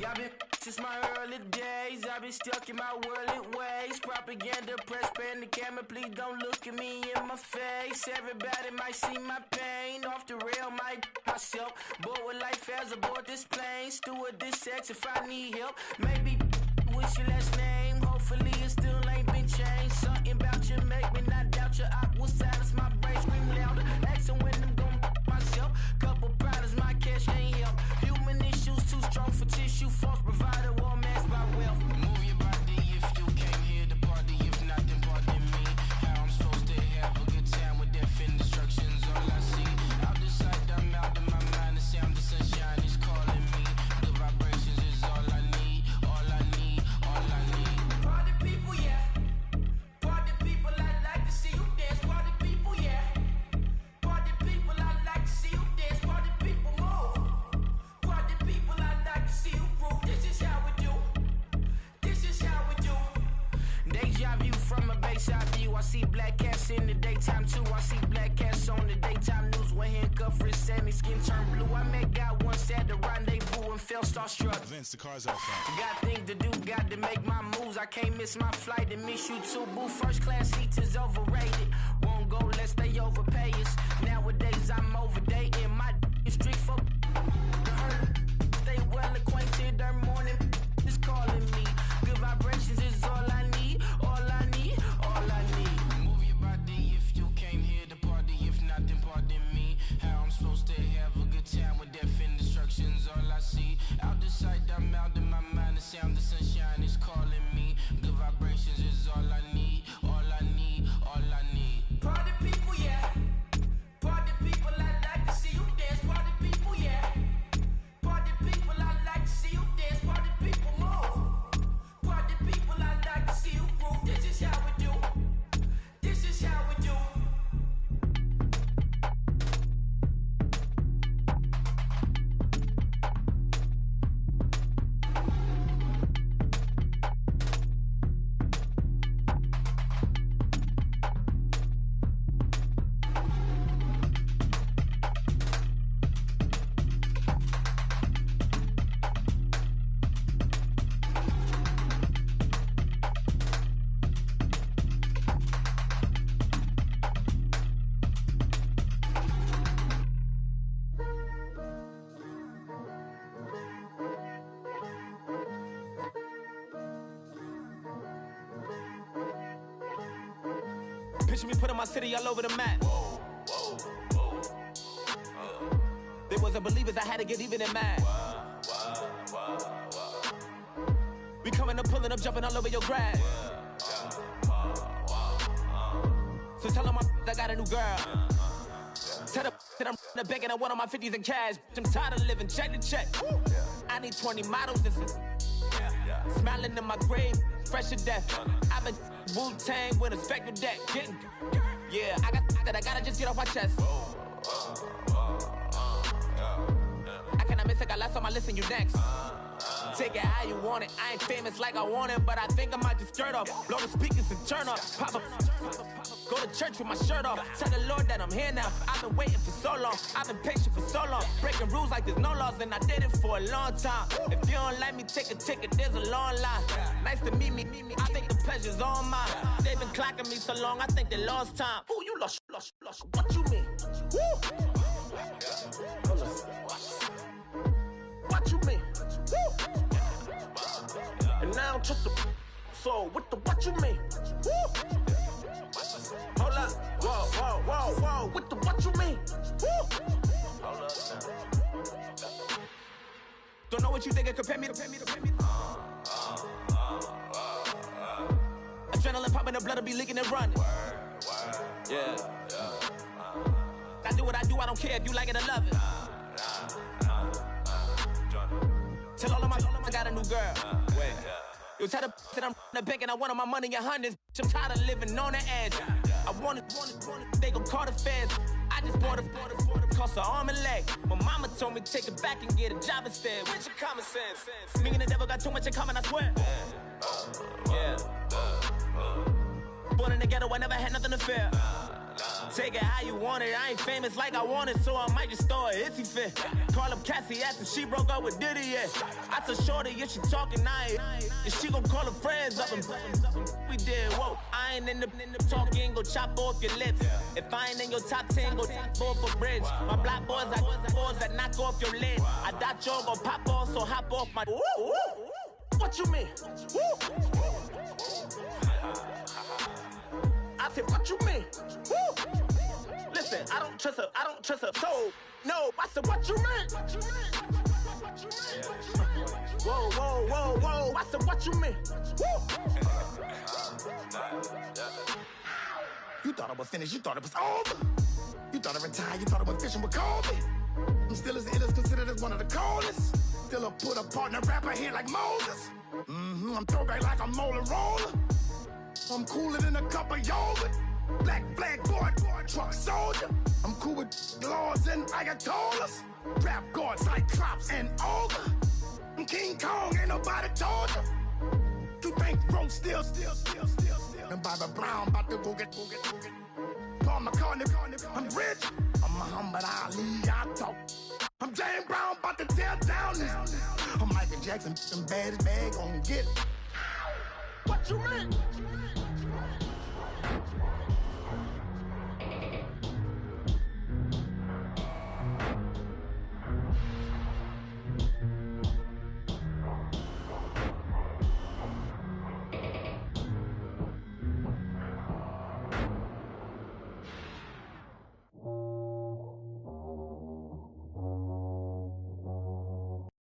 I've been since my early days. I've been stuck in my worldly ways. Propaganda, press, pan the camera. Please don't look at me in my face. Everybody might see my pain. ain't off the rail, my myself. Bored with life as aboard this plane. Steward this sex if I need help. Maybe what's your last name? Hopefully it still ain't been changed. Something about you make me not doubt you. I will silence my brain, scream louder. Asking when I'm gon' myself. Couple problems, my cash ain't help. Human issues too strong for tissue. False provider, war masked by wealth. Move your body if you came here to party. If not, then pardon me. How I'm supposed to have a good time with death and destruction's all I see. Out the sight, I'm out of my mind. The sound of sunshine is calling me. The vibrations is all I need. All I need, all I need. Party people, yeah. Party people, I like to see you dance. Party people, yeah. Party people, I like to see you dance. Party people, move. Party people, I like to see you groove. This is how we do. This is how we do. Deja view from a bayside view. I see black cats in the daytime too. I see black cats on the daytime news. When handcuffed wrist said me skin turned blue. I met God once at the rendezvous and felt starstruck. Vince, the car's out front. Got things to do, got to make my moves. I can't miss my flight and miss you too. Boo, first class seats is overrated. Won't go lest they overpay us. Nowadays I'm overdating. My is strict for stay well acquainted. Their morning is calling me. Good vibrations is all I need. All I need, all I need. Move your body if you came here to party. If not, then pardon me. How I'm supposed to have a good time with death and destruction's all I see. Out the sight, I'm out of my mind. The sound of sunshine is calling me. Good vibrations is all I need. All I need, all I need. Party people, yeah. Party people, I like to see you dance. Party people, yeah. Party people, I like to see you dance. Party people, move. Party people, I like to see you groove. This is how we do. This is how we do. Picture me putting my city all over the map. They wasn't believers, I had to get even and mad. We coming up, pulling up, jumping all over your grass. So tell them I got a new girl. Tell them that I'm in the bank and I want on my 50s in cash. I'm tired of living check to check. I need 20 models, this is smiling in my grave, fresh to death. I've been Wu-Tang with a spectral deck. Getting, yeah, I gotta just get off my chest. I cannot miss it, got last on my list and you next. Take it how you want it. I ain't famous like I want it, but I think I might just skirt off. Blow the speakers and turn up. Pop up. Go to church with my shirt off. Tell the Lord that I'm here now. I've been waiting for so long. I've been patient for so long. Breaking rules like there's no laws, and I did it for a long time. If you don't like me, take a ticket. There's a long line. Nice to meet me. I think the pleasure's all mine. They've been clocking me so long, I think they lost time. Ooh, you lost. What you mean? Woo! What you mean? Woo! And now I'm just a so what you mean? Woo! Hold up, whoa, what you mean? Woo! Hold up now. Don't know what you think it compare me to. Adrenaline popping, the blood will be leaking and running. Yeah. I do what I do, I don't care if you like it or love it. Tell all of my I got a new girl. Wait. You tell the that I'm in the bank and I want all my money in hundreds. I'm tired of living on the edge. I want it, they gon' call the feds. I just bought it, cost an arm and leg. My mama told me take it back and get a job instead. Where's your common sense? Me and the devil got too much in common, I swear. Yeah. Born in the ghetto, I never had nothing to fear. Take it how you want it. I ain't famous like I want it, so I might just throw a hissy fit. Call up Cassie after she broke up with Diddy, yeah. I told Shorty if she talking, if she gon' call her friends up and we did, whoa. I ain't in the talking, go chop off your lips. If I ain't in your top 10, go fall for bridge. My black boys, I got boys that knock off your lid. I thought y'all gon' pop off, so hop off my. What you mean? I said, what you mean? Listen, I don't trust her, so no. I said, what you mean? Whoa. I said, what you mean? You thought I was finished, you thought it was over. You thought I retired, you thought I was fishing with Kobe. I'm still as ill as considered as one of the coldest. Still a put a partner rapper here like Moses. I'm throwback like a molar roller. I'm cooler than a cup of yogurt. Black flag boy, truck soldier. I'm cool with laws and Ayatollahs. Rap god, Cyclops and Ogre. I'm King Kong, ain't nobody told you. You think Rose still. And Bobby Brown about to go get. Paul McCartney, I'm rich. I'm Muhammad Ali, I talk. I'm James Brown, about to tear down this. I'm Michael Jackson, some bad as bag, gon' get it. What you mean?